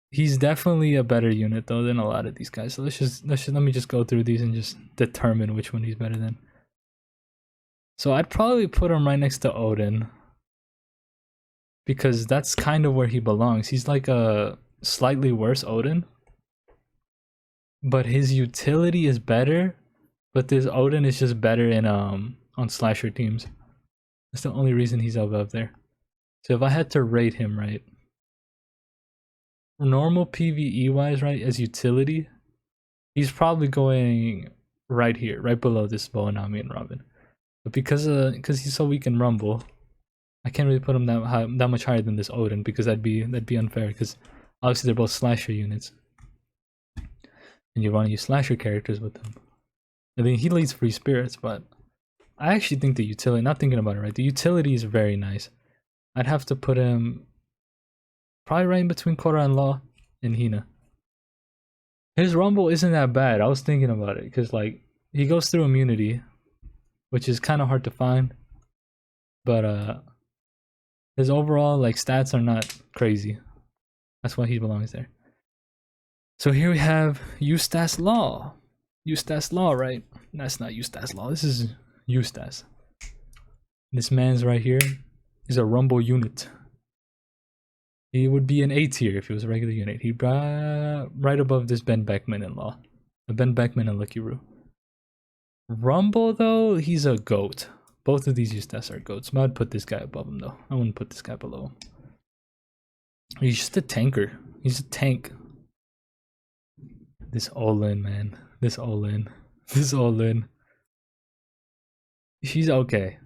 He's definitely a better unit though than a lot of these guys. So let me just go through these and just determine which one he's better than. So I'd probably put him right next to Odin. because that's kind of where he belongs. He's like a slightly worse Odin, but his utility is better. But this Odin is just better in on slasher teams. That's the only reason he's above there. So if I had to rate him, right, normal PvE wise, right, as utility, he's probably going right here, right below this Boanami and Robin. But because he's so weak in Rumble, I can't really put him that much higher than this Odin, because that'd be unfair, because obviously they're both slasher units. And you want to use slasher characters with them. I mean, he leads free spirits, but I actually think the utility, not thinking about it, right, the utility is very nice. I'd have to put him probably right in between Korra and Law and Hina. His Rumble isn't that bad. I was thinking about it, because like he goes through immunity, which is kind of hard to find, but his overall like stats are not crazy. That's why he belongs there. So here we have Eustace Law. Eustace Law, right? That's not Eustace Law. This is Eustace. This man's right here is a Rumble unit. He would be an A tier if he was a regular unit. He'd right above this Ben Beckman in Law. Ben Beckman and Lucky Roo. Rumble though, he's a goat. Both of these Eustace are goats. But I'd put this guy above him though. I wouldn't put this guy below him. He's just a tanker. He's a tank. This Olin, man. This Olin. This Olin. She's okay.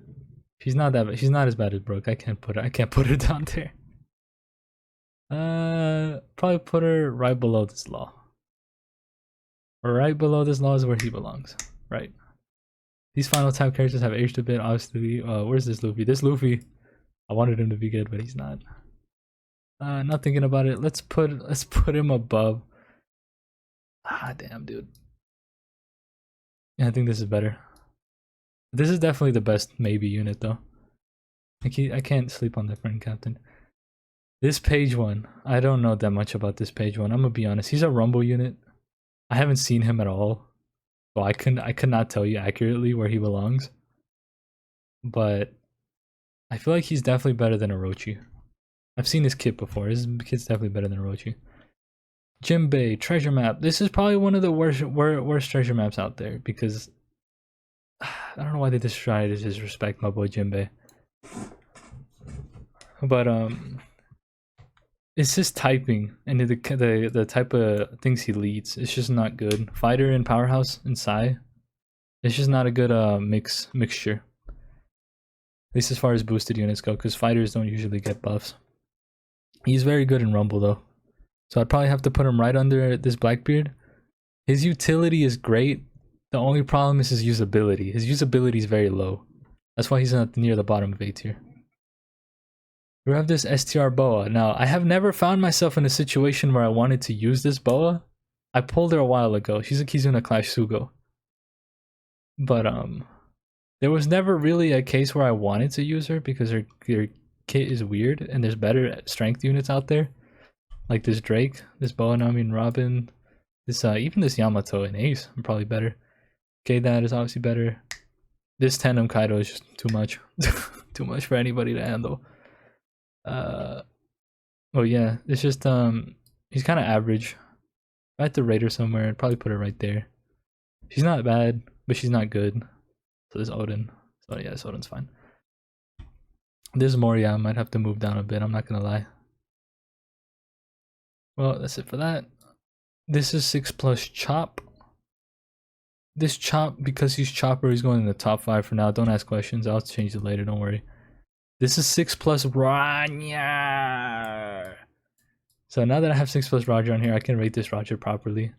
She's not that bad. She's not as bad as Brooke. I can't put her down there. Probably put her right below this Law. Right below this Law is where he belongs. Right. These final type characters have aged a bit, obviously. Where's this Luffy? This Luffy, I wanted him to be good, but he's not. Not thinking about it. Let's put him above. Ah, damn, dude. Yeah, I think this is better. This is definitely the best maybe unit though. I can't sleep on the friend captain. This page one, I don't know that much about this page one. I'm gonna be honest. He's a Rumble unit. I haven't seen him at all, so I could not tell you accurately where he belongs. But I feel like he's definitely better than Orochi. I've seen this kit before. This kit's definitely better than Orochi. Jinbei treasure map. This is probably one of the worst treasure maps out there, because I don't know why they just try to disrespect my boy Jinbei. But it's just typing and the type of things he leads. It's just not good. Fighter and Powerhouse and Sai. It's just not a good mixture. At least as far as boosted units go, because fighters don't usually get buffs. He's very good in Rumble though. So I'd probably have to put him right under this Blackbeard. His utility is great. The only problem is his usability. His usability is very low. That's why he's not near the bottom of A tier. We have this STR Boa. Now, I have never found myself in a situation where I wanted to use this Boa. I pulled her a while ago. She's a Kizuna Clash Sugo. But there was never really a case where I wanted to use her, because her kit is weird and there's better strength units out there. Like this Drake, this Boanami and Robin, this even this Yamato and Ace are probably better. K-Dad is obviously better. This Tandem Kaido is just too much. Too much for anybody to handle. Oh yeah, it's just he's kind of average. If I had to rate her somewhere, I'd probably put her right there. She's not bad, but she's not good. So this Odin. So yeah, this Odin's fine. This Moria I might have to move down a bit, I'm not gonna lie. Well, that's it for that. This is 6+ Chop. This Chop, because he's Chopper, he's going in the top 5 for now. Don't ask questions, I'll change it later, don't worry. This is 6+ Roger. So now that I have 6+ Roger on here, I can rate this Roger properly.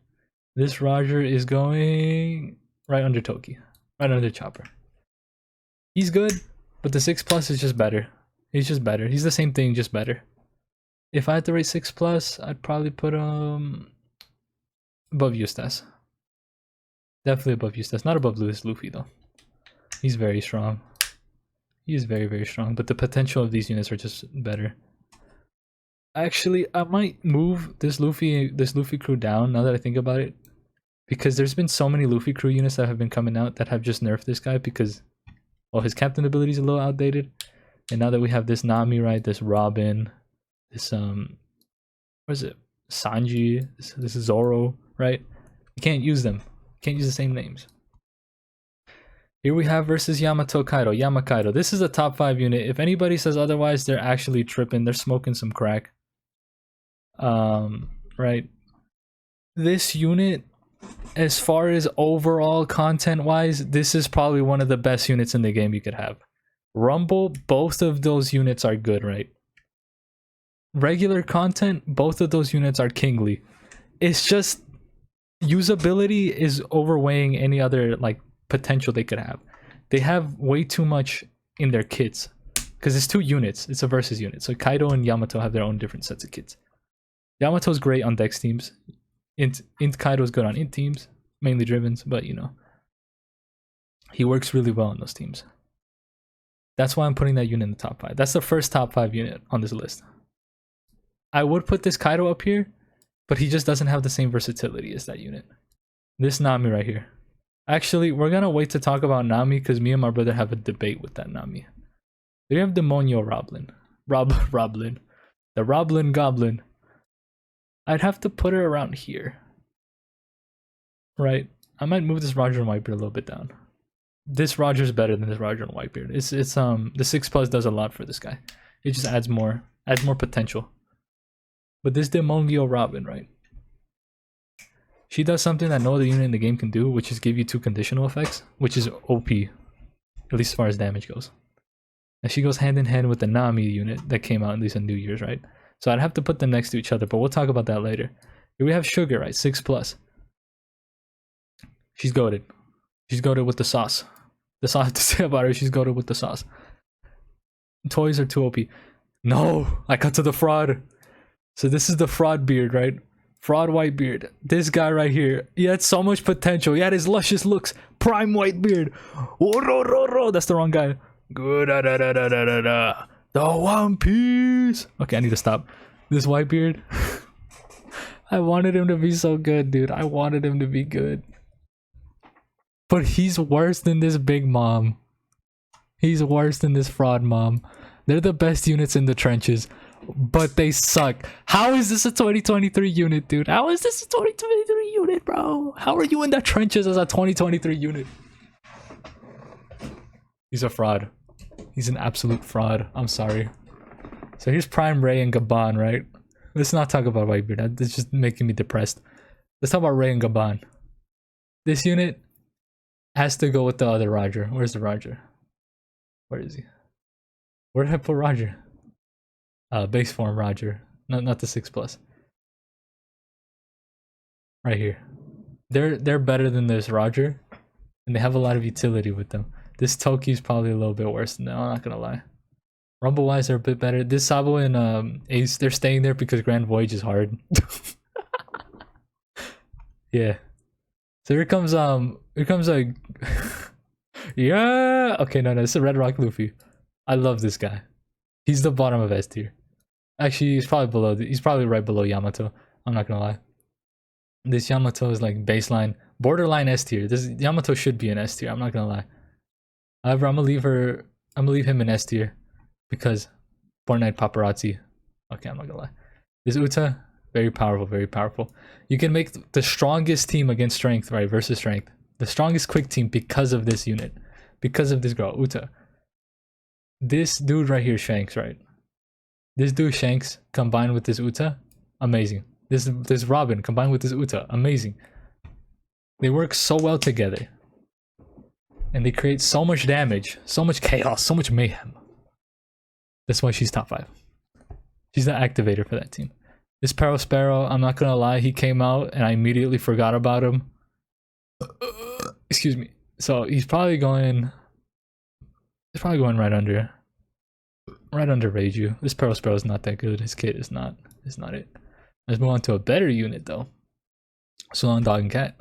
This Roger is going right under Toki. Right under Chopper. He's good, but the 6+ is just better. He's just better. He's the same thing, just better. If I had to rate 6+, I'd probably put above Eustace. Definitely above Eustace. Not above Luffy though. He's very strong. He is very, very strong, but the potential of these units are just better. Actually, I might move this Luffy crew down now that I think about it, because there's been so many Luffy crew units that have been coming out that have just nerfed this guy because, well, his captain ability is a little outdated. And now that we have this Nami, right, this Robin, this what is it, Sanji, this is Zoro, right? You can't use them. You can't use the same names. Here we have versus Yamato Kaido. Yamakaido. This is a top 5 unit. If anybody says otherwise, they're actually tripping. They're smoking some crack. Right. This unit, as far as overall content-wise, this is probably one of the best units in the game you could have. Rumble, both of those units are good, right? Regular content, both of those units are kingly. It's just usability is overweighing any other like potential they could have. They have way too much in their kits because it's 2 units. It's a versus unit. So Kaido and Yamato have their own different sets of kits. Yamato's great on Dex teams. Int Kaido's good on int teams, mainly drivens, but you know, he works really well on those teams. That's why I'm putting that unit in the top 5. That's the first top 5 unit on this list. I would put this Kaido up here, but he just doesn't have the same versatility as that unit. This Nami right here. Actually, we're gonna wait to talk about Nami because me and my brother have a debate with that Nami. We have Demonio Roblin. Roblin. The Roblin Goblin. I'd have to put her around here. Right? I might move this Roger and Whitebeard a little bit down. This Roger's better than this Roger and Whitebeard. It's the 6+ does a lot for this guy. It just adds more potential. But this Demonio Robin, right? She does something that no other unit in the game can do, which is give you 2 conditional effects, which is OP, at least as far as damage goes. And she goes hand in hand with the Nami unit that came out at least on New Year's, right? So I'd have to put them next to each other, but we'll talk about that later. Here we have Sugar, right? 6+. She's goated. She's goated with the sauce. That's all I have to say about her. She's goated with the sauce. Toys are too OP. No! I cut to the fraud. So this is the fraud beard, right? Fraud Whitebeard. This guy right here. He had so much potential. He had his luscious looks. Prime Whitebeard. That's the wrong guy. Good. The One Piece. Okay, I need to stop. This Whitebeard. I wanted him to be so good, dude. I wanted him to be good. But he's worse than this Big Mom. He's worse than this Fraud Mom. They're the best units in the trenches, but they suck. How is this a 2023 unit, dude? How is this a 2023 unit, bro? How are you in the trenches as a 2023 unit? He's a fraud. He's an absolute fraud. I'm sorry. So here's Prime Ray and Gaban, right? Let's not talk about Whitebeard. That's just making me depressed. Let's talk about Ray and Gaban. This unit has to go with the other Roger. Where's the Roger? Where is he? Where did I put Roger? Base form Roger. Not the 6+. Right here. They're better than this Roger, and they have a lot of utility with them. This Toki's probably a little bit worse than them, I'm not gonna lie. Rumble wise, they're a bit better. This Sabo and Ace, they're staying there because Grand Voyage is hard. Yeah. So here comes like yeah. Okay, no, it's a Red Rock Luffy. I love this guy. He's the bottom of S tier. Actually, he's probably below. He's probably right below Yamato. I'm not gonna lie. This Yamato is like baseline, borderline S tier. This Yamato should be an S tier. I'm not gonna lie. However, I'm gonna leave him in S tier because Fortnite paparazzi. Okay, I'm not gonna lie. This Uta, very powerful, very powerful. You can make the strongest team against strength, right? Versus strength. The strongest quick team because of this unit, because of this girl Uta. This dude right here, Shanks, right? This dude Shanks combined with this Uta, amazing. This Robin combined with this Uta, amazing. They work so well together. And they create so much damage, so much chaos, so much mayhem. That's why she's top 5. She's the activator for that team. This Peril Sparrow, I'm not gonna lie, he came out and I immediately forgot about him. Excuse me. So he's probably going right under Reiju. This Peril Sparrow is not that good. His kit is not it. Let's move on to a better unit though. Sulon Dog and Cat.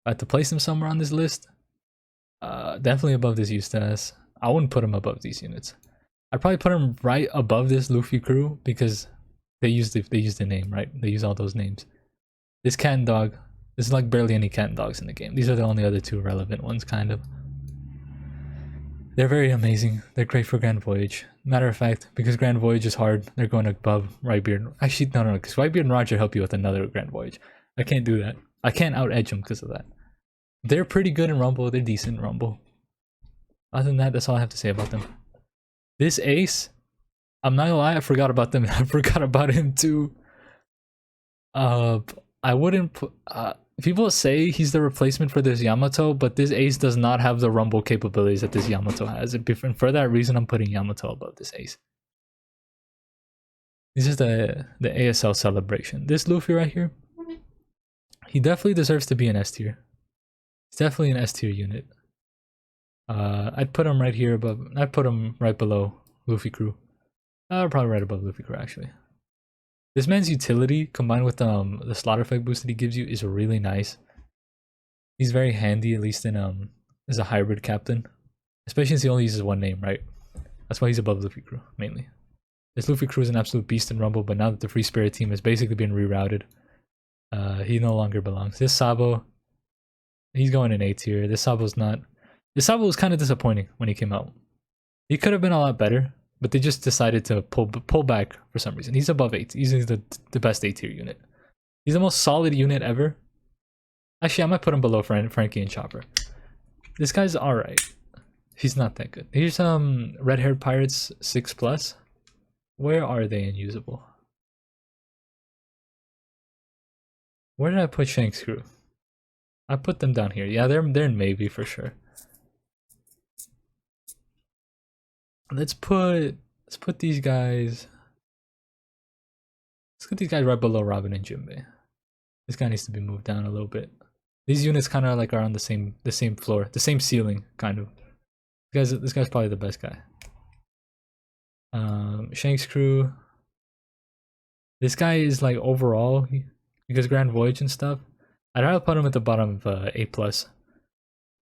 I have to place him somewhere on this list. Definitely above this Eustace. I wouldn't put him above these units. I'd probably put him right above this Luffy crew because they use the name, right? They use all those names. This Cat and Dog. There's like barely any Cat and Dogs in the game. These are the only other 2 relevant ones, kind of. They're very amazing. They're great for Grand Voyage. Matter of fact, because Grand Voyage is hard, they're going above Whitebeard. Actually, no, because Whitebeard and Roger help you with another Grand Voyage. I can't do that. I can't out-edge them because of that. They're pretty good in Rumble. They're decent in Rumble. Other than that, that's all I have to say about them. This ace, I'm not gonna lie, I forgot about them. I forgot about him too. I wouldn't put... people say he's the replacement for this Yamato, but this ace does not have the Rumble capabilities that this Yamato has. And for that reason, I'm putting Yamato above this ace. This is the ASL celebration. This Luffy right here, he definitely deserves to be an S tier. He's definitely an S tier unit. I'd put him right here above. I'd put him right below Luffy Crew. Probably right above Luffy Crew actually. This man's utility combined with the slaughter effect boost that he gives you is really nice. He's very handy, at least in as a hybrid captain, especially since he only uses one name, right? That's why he's above Luffy Crew mainly. This Luffy Crew is an absolute beast in Rumble, but now that the Free Spirit team has basically been rerouted, he no longer belongs. This Sabo, he's going in A tier. This Sabo's not. This Sabo was kind of disappointing when he came out. He could have been a lot better, but they just decided to pull back for some reason. He's above 8. He's the best A tier unit. He's the most solid unit ever. Actually, I might put him below Frankie and Chopper. This guy's alright. He's not that good. Here's Red Haired Pirates 6+. Where are they in usable? Where did I put Shanks Crew? I put them down here. Yeah, they're in maybe for sure. Let's put these guys. Let's put these guys right below Robin and Jinbei. This guy needs to be moved down a little bit. These units kind of like are on the same floor, the same ceiling, kind of. This guy's probably the best guy. Shanks Crew. This guy is like overall, because Grand Voyage and stuff. I'd rather put him at the bottom of A+.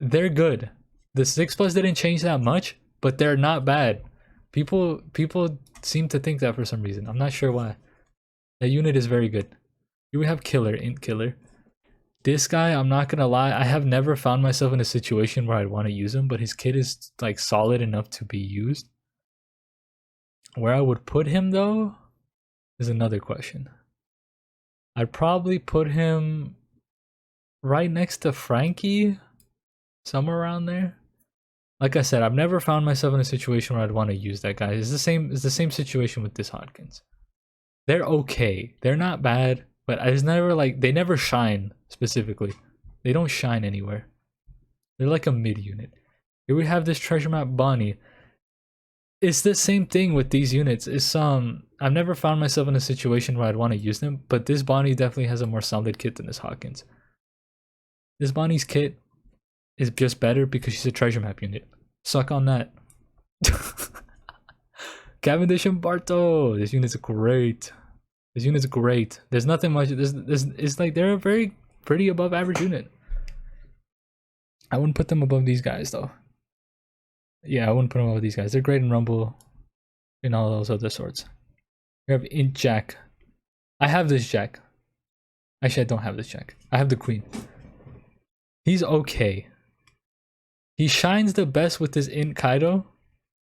They're good. The 6+ didn't change that much, but they're not bad. People seem to think that for some reason. I'm not sure why. That unit is very good. Here we have Killer, Int Killer. This guy, I'm not gonna lie, I have never found myself in a situation where I'd want to use him, but his kit is like solid enough to be used. Where I would put him though is another question. I'd probably put him right next to Frankie, somewhere around there. Like I said, I've never found myself in a situation where I'd want to use that guy. It's the same situation with this Hodgkins. They're okay. They're not bad, but I just never they never shine specifically. They don't shine anywhere. They're like a mid unit. Here we have this treasure map Bonnie. It's the same thing with these units. It's I've never found myself in a situation where I'd want to use them, but this Bonnie definitely has a more solid kit than this Hawkins. This Bonnie's kit is just better because she's a treasure map unit. Suck on that. Cavendish and Barto. This unit's great. This unit's great. There's nothing much. This it's like they're a very pretty above average unit. I wouldn't put them above these guys though. Yeah, I wouldn't put them above these guys. They're great in Rumble and all those other sorts. We have Int Jack. I have this Jack. Actually, I don't have this Jack. I have the Queen. He's okay. He shines the best with this Int Kaido,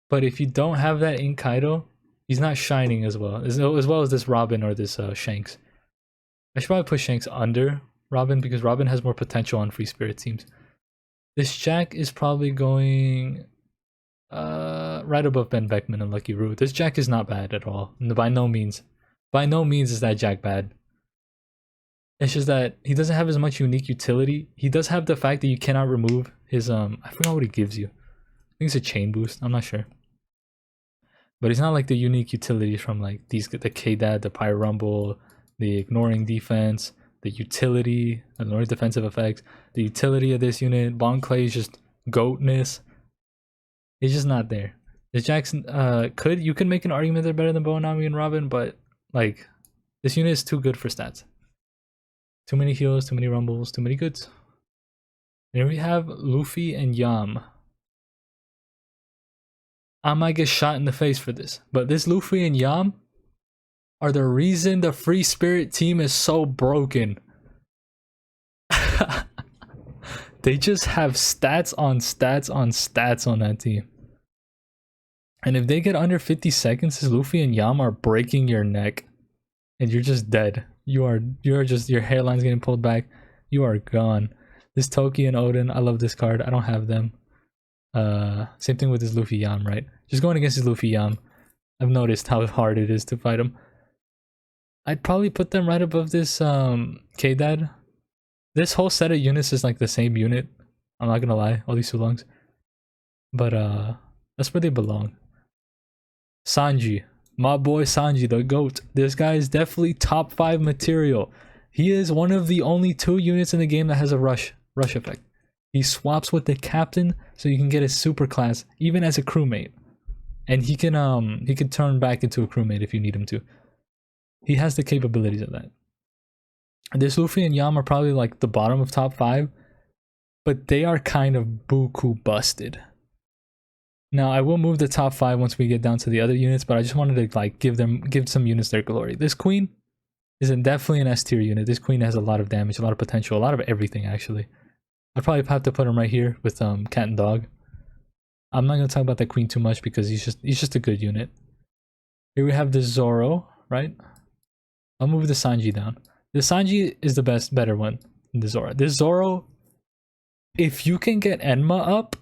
but if you don't have that Int Kaido, he's not shining as well as this Robin or this Shanks. I should probably put Shanks under Robin because Robin has more potential on Free Spirit teams. This Jack is probably going right above Ben Beckman and Lucky Root. This Jack is not bad at all. By no means is that Jack bad. It's just that he doesn't have as much unique utility. He does have the fact that you cannot remove his I forgot what he gives you. I think it's a chain boost. I'm not sure. But it's not like the unique utilities from like the K-Dad, the Pyre Rumble, the ignoring defense, the utility, ignoring defensive effects, the utility of this unit. Bon Clay is just goatness. It's just not there. This Jackson you can make an argument they're better than Bonami and Robin, but like this unit is too good for stats. Too many heals, too many rumbles, too many goods. And here we have Luffy and Yam. I might get shot in the face for this, but this Luffy and Yam are the reason the Free Spirit team is so broken. They just have stats on stats on stats on that team. And if they get under 50 seconds, Luffy and Yam are breaking your neck. And you're just dead. You're just, your hairline's getting pulled back. You are gone. This Toki and Odin, I love this card. I don't have them. Same thing with this Luffy Yam, right? Just going against this Luffy Yam, I've noticed how hard it is to fight him. I'd probably put them right above this K-Dad. This whole set of units is like the same unit. I'm not gonna lie, all these Sulongs. But that's where they belong. Sanji. My boy Sanji, the GOAT. This guy is definitely top 5 material. He is one of the only 2 units in the game that has a rush effect. He swaps with the captain so you can get his super class even as a crewmate. And he can turn back into a crewmate if you need him to. He has the capabilities of that. This Luffy and Yam are probably like the bottom of top 5, but they are kind of buku busted. Now I will move the top 5 once we get down to the other units, but I just wanted to like give some units their glory. This queen is definitely an S tier unit. This queen has a lot of damage, a lot of potential, a lot of everything actually. I'd probably have to put him right here with cat and dog. I'm not gonna talk about that queen too much because he's just a good unit. Here we have the Zoro, right? I'll move the Sanji down. The Sanji is the better one than the Zoro. This Zoro, if you can get Enma up,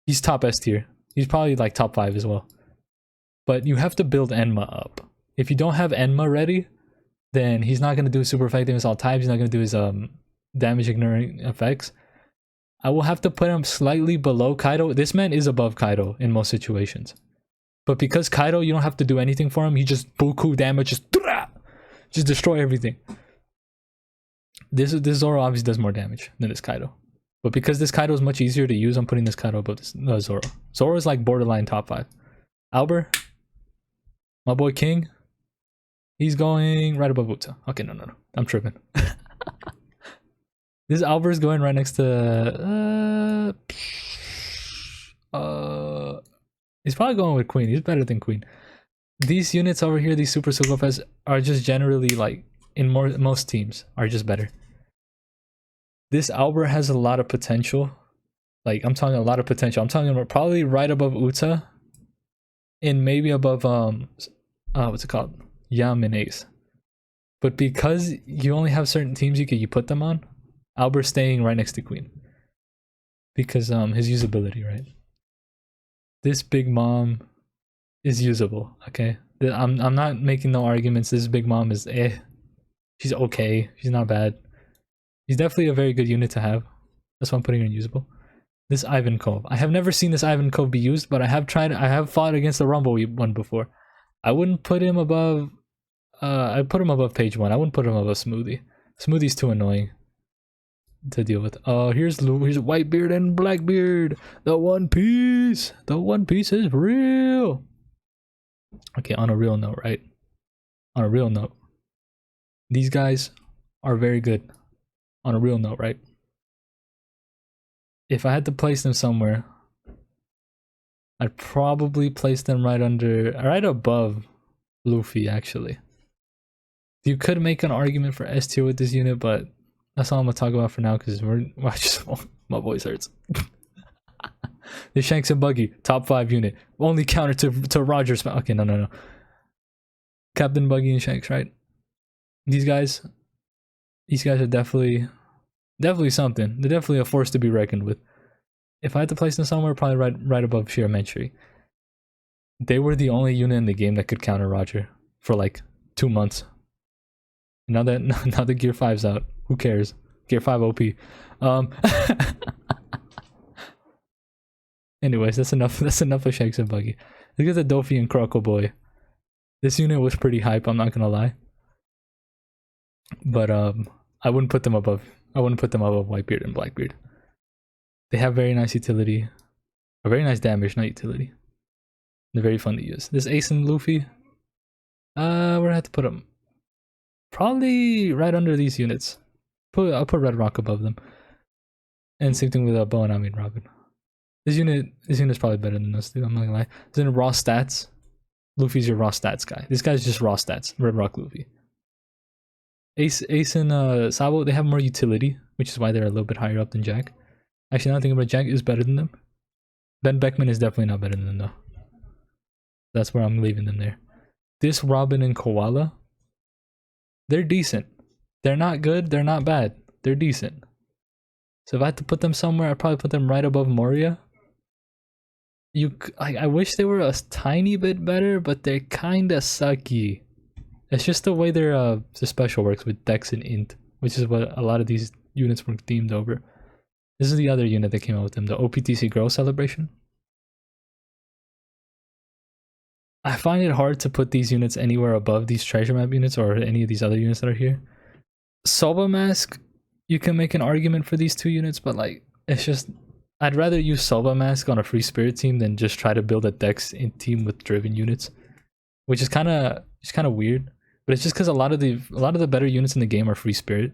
he's top S tier. He's probably like top 5 as well. But you have to build Enma up. If you don't have Enma ready, then he's not gonna do super effectiveness all types. He's not gonna do his damage ignoring effects. I will have to put him slightly below Kaido. This man is above Kaido in most situations. But because Kaido, you don't have to do anything for him. He just buku damage, just destroy everything. This Zoro obviously does more damage than this Kaido. But because this Kaido is much easier to use, I'm putting this Kaido above this Zoro. Zoro is like borderline top 5. Albert, my boy King, he's going right above Uta. Okay, no. I'm tripping. This Albert is going right next to... he's probably going with Queen. He's better than Queen. These units over here, these Super Sugo Fest, are just generally like, in most teams, are just better. This Albert has a lot of potential. Like, I'm talking a lot of potential. I'm talking about probably right above Uta. And maybe above, what's it called? Yam and Ace. But because you only have certain teams you put them on, Albert's staying right next to Queen. Because his usability, right? This Big Mom is usable, okay? I'm not making no arguments. This Big Mom is she's okay. She's not bad. She's definitely a very good unit to have. That's why I'm putting her in usable. This Ivankov. I have never seen this Ivankov be used, but I have fought against the Rumble one before. I wouldn't put him above I'd put him above page 1. I wouldn't put him above Smoothie. Smoothie's too annoying to deal with. Here's Whitebeard and Blackbeard. The One Piece. The One Piece is real. Okay, on a real note, right? On a real note. These guys are very good. On a real note, right? If I had to place them somewhere, I'd probably place them right above Luffy, actually. You could make an argument for S tier with this unit, but that's all I'm gonna talk about for now because my voice hurts. The Shanks and Buggy, top 5 unit. Only counter to Roger's. Okay, no. Captain Buggy and Shanks, right? These guys are definitely something. They're definitely a force to be reckoned with. If I had to place them somewhere, probably right above Shiramentary. They were the only unit in the game that could counter Roger for like 2 months. Now that Gear 5's out, who cares? Gear 5 OP. Anyways, that's enough of Shanks and Buggy. Look at the Doffy and Croco Boy. This unit was pretty hype, I'm not gonna lie. But I wouldn't put them above Whitebeard and Blackbeard. They have very nice utility. Or very nice damage, not utility. They're very fun to use. This Ace and Luffy. Where do I have to put them? Probably right under these units. I'll put Red Rock above them. And same thing with Boa and Ami and Robin. This unit's probably better than this, dude. I'm not gonna lie. Then raw stats. Luffy's your raw stats guy. This guy's just raw stats. Red Rock Luffy. Ace and Sabo, they have more utility, which is why they're a little bit higher up than Jack. Actually, now thinking about Jack is better than them. Ben Beckman is definitely not better than them though. That's where I'm leaving them there. This Robin and Koala, they're decent. They're not good, they're not bad. They're decent. So if I had to put them somewhere, I'd probably put them right above Moria. I wish they were a tiny bit better, but they're kinda sucky. It's just the way their special works with Dex and Int, which is what a lot of these units were themed over. This is the other unit that came out with them, the OPTC Girl Celebration. I find it hard to put these units anywhere above these treasure map units or any of these other units that are here. Soba Mask, you can make an argument for these two units, but like, it's just, I'd rather use Soba Mask on a free spirit team than just try to build a Dex in team with driven units, which is kind of weird. But it's just because a lot of the better units in the game are free spirit,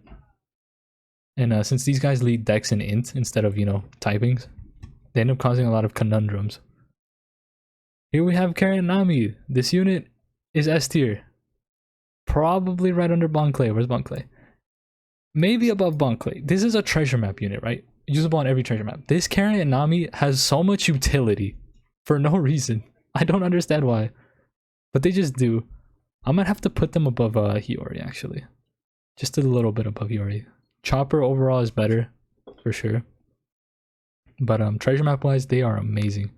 and since these guys lead Dex and Int instead of, you know, typings, they end up causing a lot of conundrums. Here we have Karen Nami. This unit is S tier, probably right under Bonclay. Where's Bonclay? Maybe above Bonclay. This is a treasure map unit, right? Usable on every treasure map. This Karen and Nami has so much utility for no reason. I don't understand why, but they just do. I might have to put them above Hiyori, actually. Just a little bit above Hiyori. Chopper overall is better, for sure. But treasure map wise, they are amazing.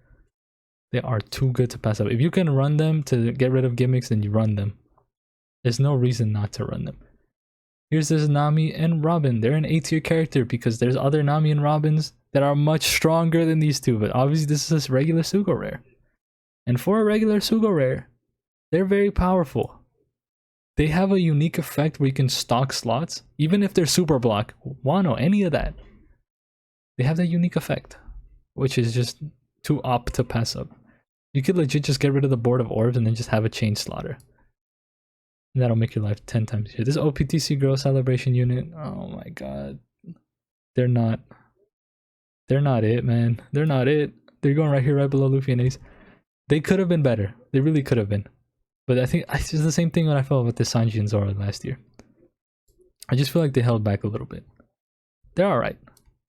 They are too good to pass up. If you can run them to get rid of gimmicks, then you run them. There's no reason not to run them. Here's this Nami and Robin. They're an A tier character because there's other Nami and Robins that are much stronger than these two. But obviously this is a regular Sugo rare. And for a regular Sugo rare, they're very powerful. They have a unique effect where you can stock slots, even if they're super block, Wano, any of that. They have that unique effect, which is just too op to pass up. You could legit just get rid of the board of orbs and then just have a chain slaughter. And that'll make your life 10 times easier. This OPTC Girl Celebration unit, oh my god. They're not it, man. They're not it. They're going right here, right below Luffy and Ace. They could have been better. They really could have been. But I think it's the same thing when I felt with the Sanji and Zoro last year. I just feel like they held back a little bit. They're alright.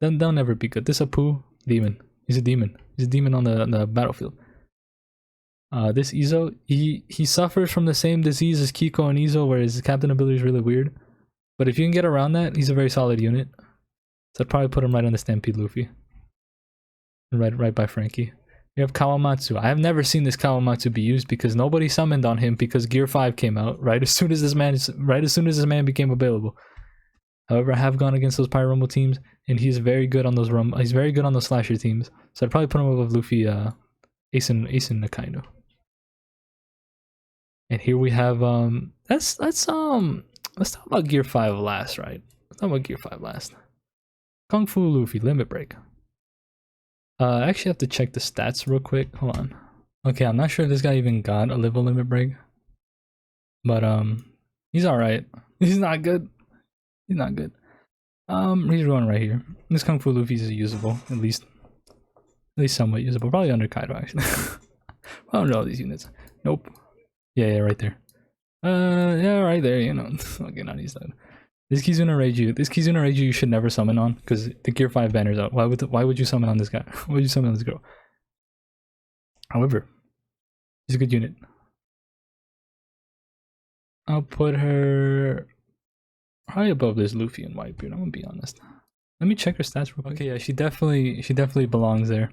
They'll never be good. This Apu, demon. He's a demon. He's a demon on the battlefield. This Izo, he suffers from the same disease as Kiko and Izo, where his captain ability is really weird. But if you can get around that, he's a very solid unit. So I'd probably put him right on the Stampede Luffy. And right by Frankie. You have Kawamatsu. I have never seen this Kawamatsu be used because nobody summoned on him because Gear 5 came out right as soon as this man became available. However, I have gone against those Pyro Rumble teams, and he's very good on those he's very good on those slasher teams. So I'd probably put him above Luffy, Ace and Nakaino. And here we have let's talk about Gear 5 last, right? Let's talk about Gear 5 last. Kung Fu Luffy, Limit Break. I actually have to check the stats real quick. Hold on. Okay, I'm not sure if this guy even got a level limit break. But he's alright. He's not good. He's not good. He's going right here. This Kung Fu Luffy is usable, at least somewhat usable. Probably under Kaido, actually. I don't know these units. Nope. Yeah, right there. Yeah, right there, you know. Okay, not these side. This Kizuna Reiju you should never summon on because the Gear 5 banner's out. Why would you summon on this guy? Why would you summon on this girl? However, she's a good unit. I'll put her probably above this Luffy and Whitebeard, I'm gonna be honest. Let me check her stats real quick. Okay, yeah, she definitely belongs there.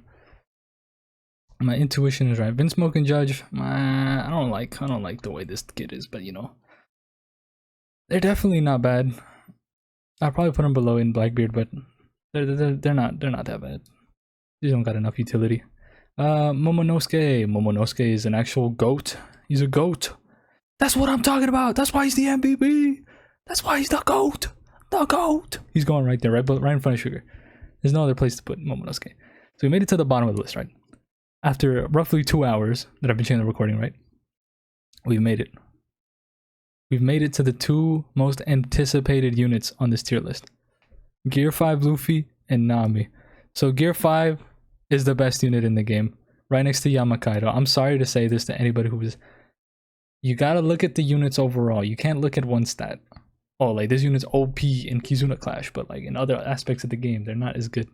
My intuition is right. Vince Smoke and Judge, I don't like the way this kid is, but you know. They're definitely not bad. I'll probably put them below in Blackbeard, but they're not that bad. They don't got enough utility. Momonosuke is an actual goat. He's a goat. That's what I'm talking about. That's why he's the MVP. That's why he's the goat. The goat. He's going right there, right in front of Sugar. There's no other place to put Momonosuke. So we made it to the bottom of the list, right? After roughly 2 hours that I've been checking the recording, right? We've made it. We've made it to the two most anticipated units on this tier list. Gear 5 Luffy and Nami. So Gear 5 is the best unit in the game, right next to Yamakaido. I'm sorry to say this to anybody who is... You gotta look at the units overall. You can't look at one stat. Oh, like this unit's OP in Kizuna Clash, but like in other aspects of the game, they're not as good.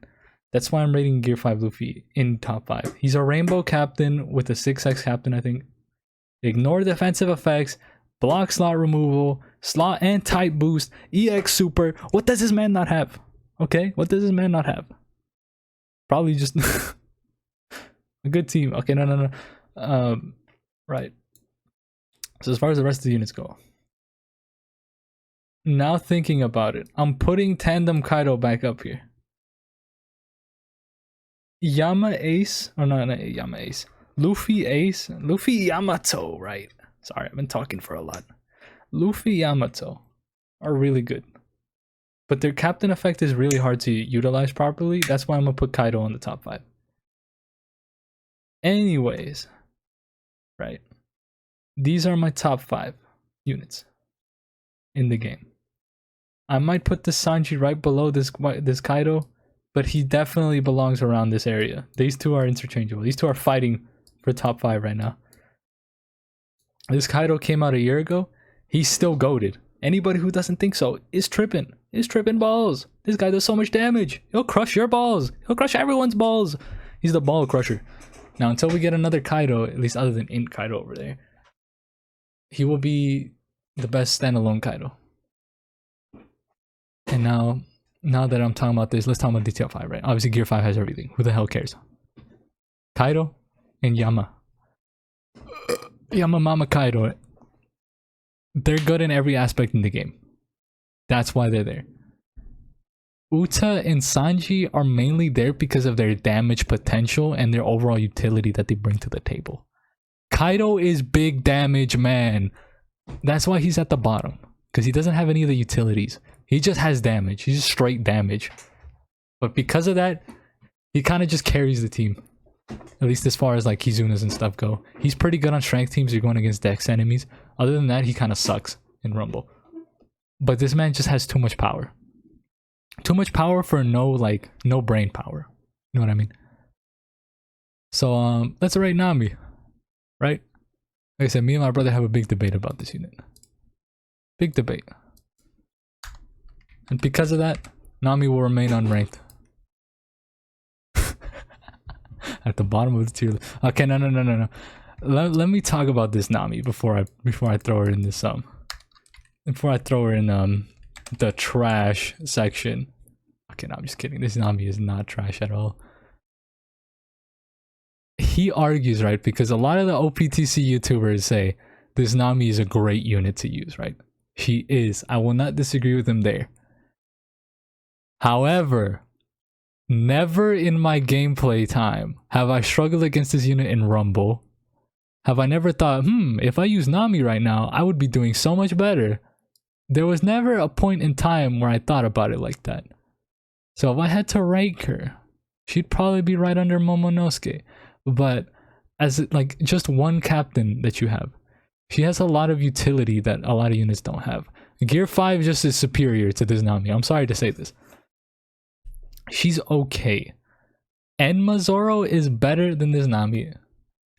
That's why I'm rating Gear 5 Luffy in top 5. He's a rainbow captain with a 6x captain, I think. Ignore defensive effects, block slot removal, slot and type boost, EX super. What does this man not have? Okay, what does this man not have? Probably just a good team. Okay, no. Right. So as far as the rest of the units go, now thinking about it, I'm putting Tandem Kaido back up here. Yama Ace, or no, not Yama Ace. Luffy Ace, Luffy Yamato, right? Sorry, I've been talking for a lot. Luffy Yamato are really good, but their captain effect is really hard to utilize properly. That's why I'm gonna put Kaido on the top 5. Anyways, right? These are my top 5 units in the game. I might put the Sanji right below this Kaido, but he definitely belongs around this area. These two are interchangeable. These two are fighting for top 5 right now. This Kaido came out a year ago. He's still goated. Anybody who doesn't think so is tripping. Is tripping balls. This guy does so much damage. He'll crush your balls. He'll crush everyone's balls. He's the ball crusher. Now, until we get another Kaido, at least other than Int Kaido over there, he will be the best standalone Kaido. And now that I'm talking about this, let's talk about Detail 5, right? Obviously, Gear 5 has everything. Who the hell cares? Kaido and Yama. Mama Kaido. They're good in every aspect in the game. That's why they're there. Uta and Sanji are mainly there because of their damage potential and their overall utility that they bring to the table. Kaido is big damage, man. That's why he's at the bottom. Because he doesn't have any of the utilities. He just has damage. He's just straight damage. But because of that, he kind of just carries the team. At least as far as like Kizunas and stuff go. He's pretty good on strength teams. You're going against Dex enemies. Other than that, he kind of sucks in Rumble. But this man just has too much power. Too much power for no brain power. You know what I mean? So let's rate Nami. Right? Like I said, me and my brother have a big debate about this unit. Big debate. And because of that, Nami will remain unranked. At the bottom of the tier list. Okay, no. Let me talk about this Nami before I throw her in this before I throw her in the trash section. Okay, no, I'm just kidding. This Nami is not trash at all. He argues, right? Because a lot of the OPTC YouTubers say this Nami is a great unit to use, right? She is. I will not disagree with him there. However, never in my gameplay time have I struggled against this unit in Rumble. Have I never thought, if I use Nami right now, I would be doing so much better. There was never a point in time where I thought about it like that. So if I had to rank her, she'd probably be right under Momonosuke. But as like just one captain that you have, she has a lot of utility that a lot of units don't have. Gear 5 just is superior to this Nami. I'm sorry to say this. She's okay. Enma Zoro is better than this Nami.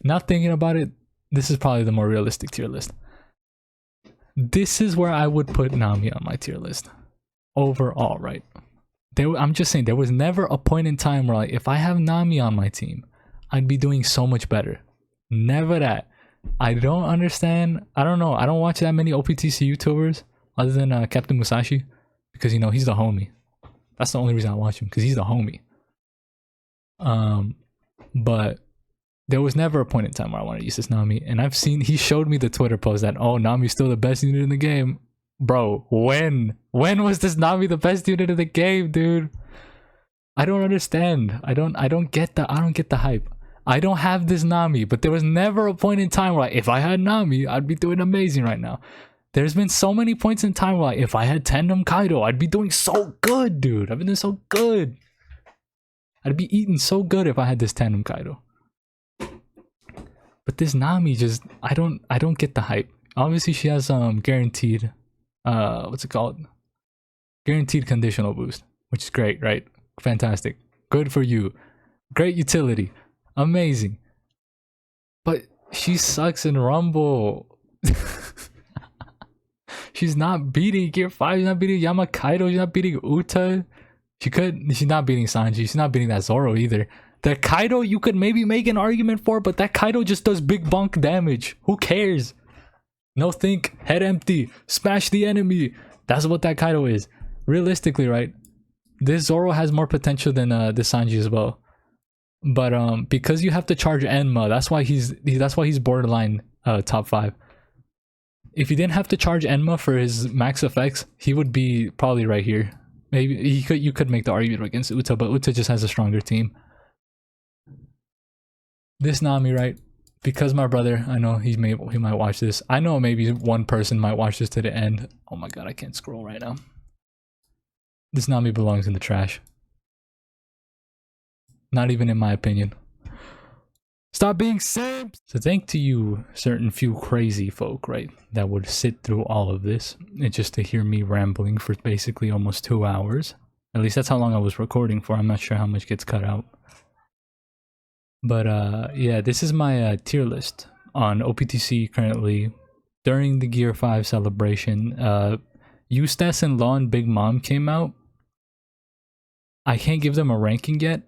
Not thinking about it, this is probably the more realistic tier list. This is where I would put Nami on my tier list. Overall, right? I'm just saying, there was never a point in time where like, if I have Nami on my team, I'd be doing so much better. Never that. I don't understand. I don't know. I don't watch that many OPTC YouTubers other than Captain Musashi. Because, you know, he's the homie. That's the only reason I watch him, because he's the homie. But there was never a point in time where I wanted to use this Nami. And I've seen, he showed me the Twitter post that, oh, Nami's still the best unit in the game. Bro, when? When was this Nami the best unit in the game, dude? I don't understand. I don't get the hype. I don't have this Nami, but there was never a point in time where if I had Nami, I'd be doing amazing right now. There's been so many points in time where if I had Tandem Kaido, I'd be doing so good, dude. I've been doing so good. I'd be eating so good if I had this Tandem Kaido. But this Nami just, I don't get the hype. Obviously she has guaranteed, what's it called? Guaranteed conditional boost, which is great, right? Fantastic. Good for you. Great utility. Amazing. But she sucks in Rumble. She's not beating Gear 5. She's not beating Yamakaido. She's not beating Uta. She's not beating Sanji. She's not beating that Zoro either. The Kaido you could maybe make an argument for, but that Kaido just does big bonk damage. Who cares? No think, head empty, smash the enemy. That's what that Kaido is. Realistically, right? This Zoro has more potential than this Sanji as well. But because you have to charge Enma, that's why he's borderline top 5. If he didn't have to charge Enma for his max effects, he would be probably right here. Maybe you could make the argument against Uta, but Uta just has a stronger team. This Nami, right? Because my brother, I know he might watch this. I know maybe one person might watch this to the end. Oh my god, I can't scroll right now. This Nami belongs in the trash. Not even in my opinion. Stop being simps! So thank to you, certain few crazy folk, right, that would sit through all of this and just to hear me rambling for basically almost 2 hours. At least that's how long I was recording for. I'm not sure how much gets cut out. But yeah, this is my tier list on OPTC currently. During the Gear 5 celebration, Eustace and Law and Big Mom came out. I can't give them a ranking yet,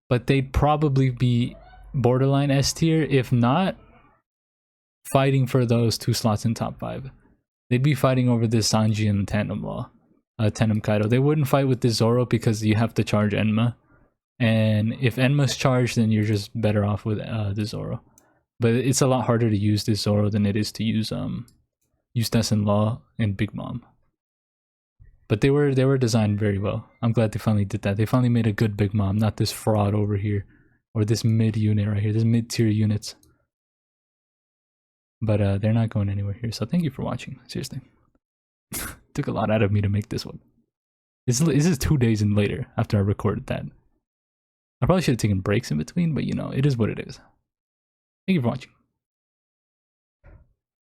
but they'd probably be borderline S tier, if not fighting for those 2 slots in top 5. They'd be fighting over this Sanji and Tandem Law, Tandem Kaido. They wouldn't fight with this Zoro because you have to charge Enma, and if Enma's charged, then you're just better off with the Zoro. But it's a lot harder to use this Zoro than it is to use Eustace and Law and Big Mom. But they were designed very well. I'm glad they finally did that. They finally made a good Big Mom, not this fraud over here. Or this mid unit right here, this mid-tier units. But they're not going anywhere here, so thank you for watching, seriously. Took a lot out of me to make this one. This is 2 days and later after I recorded that. I probably should have taken breaks in between, but you know, it is what it is. Thank you for watching.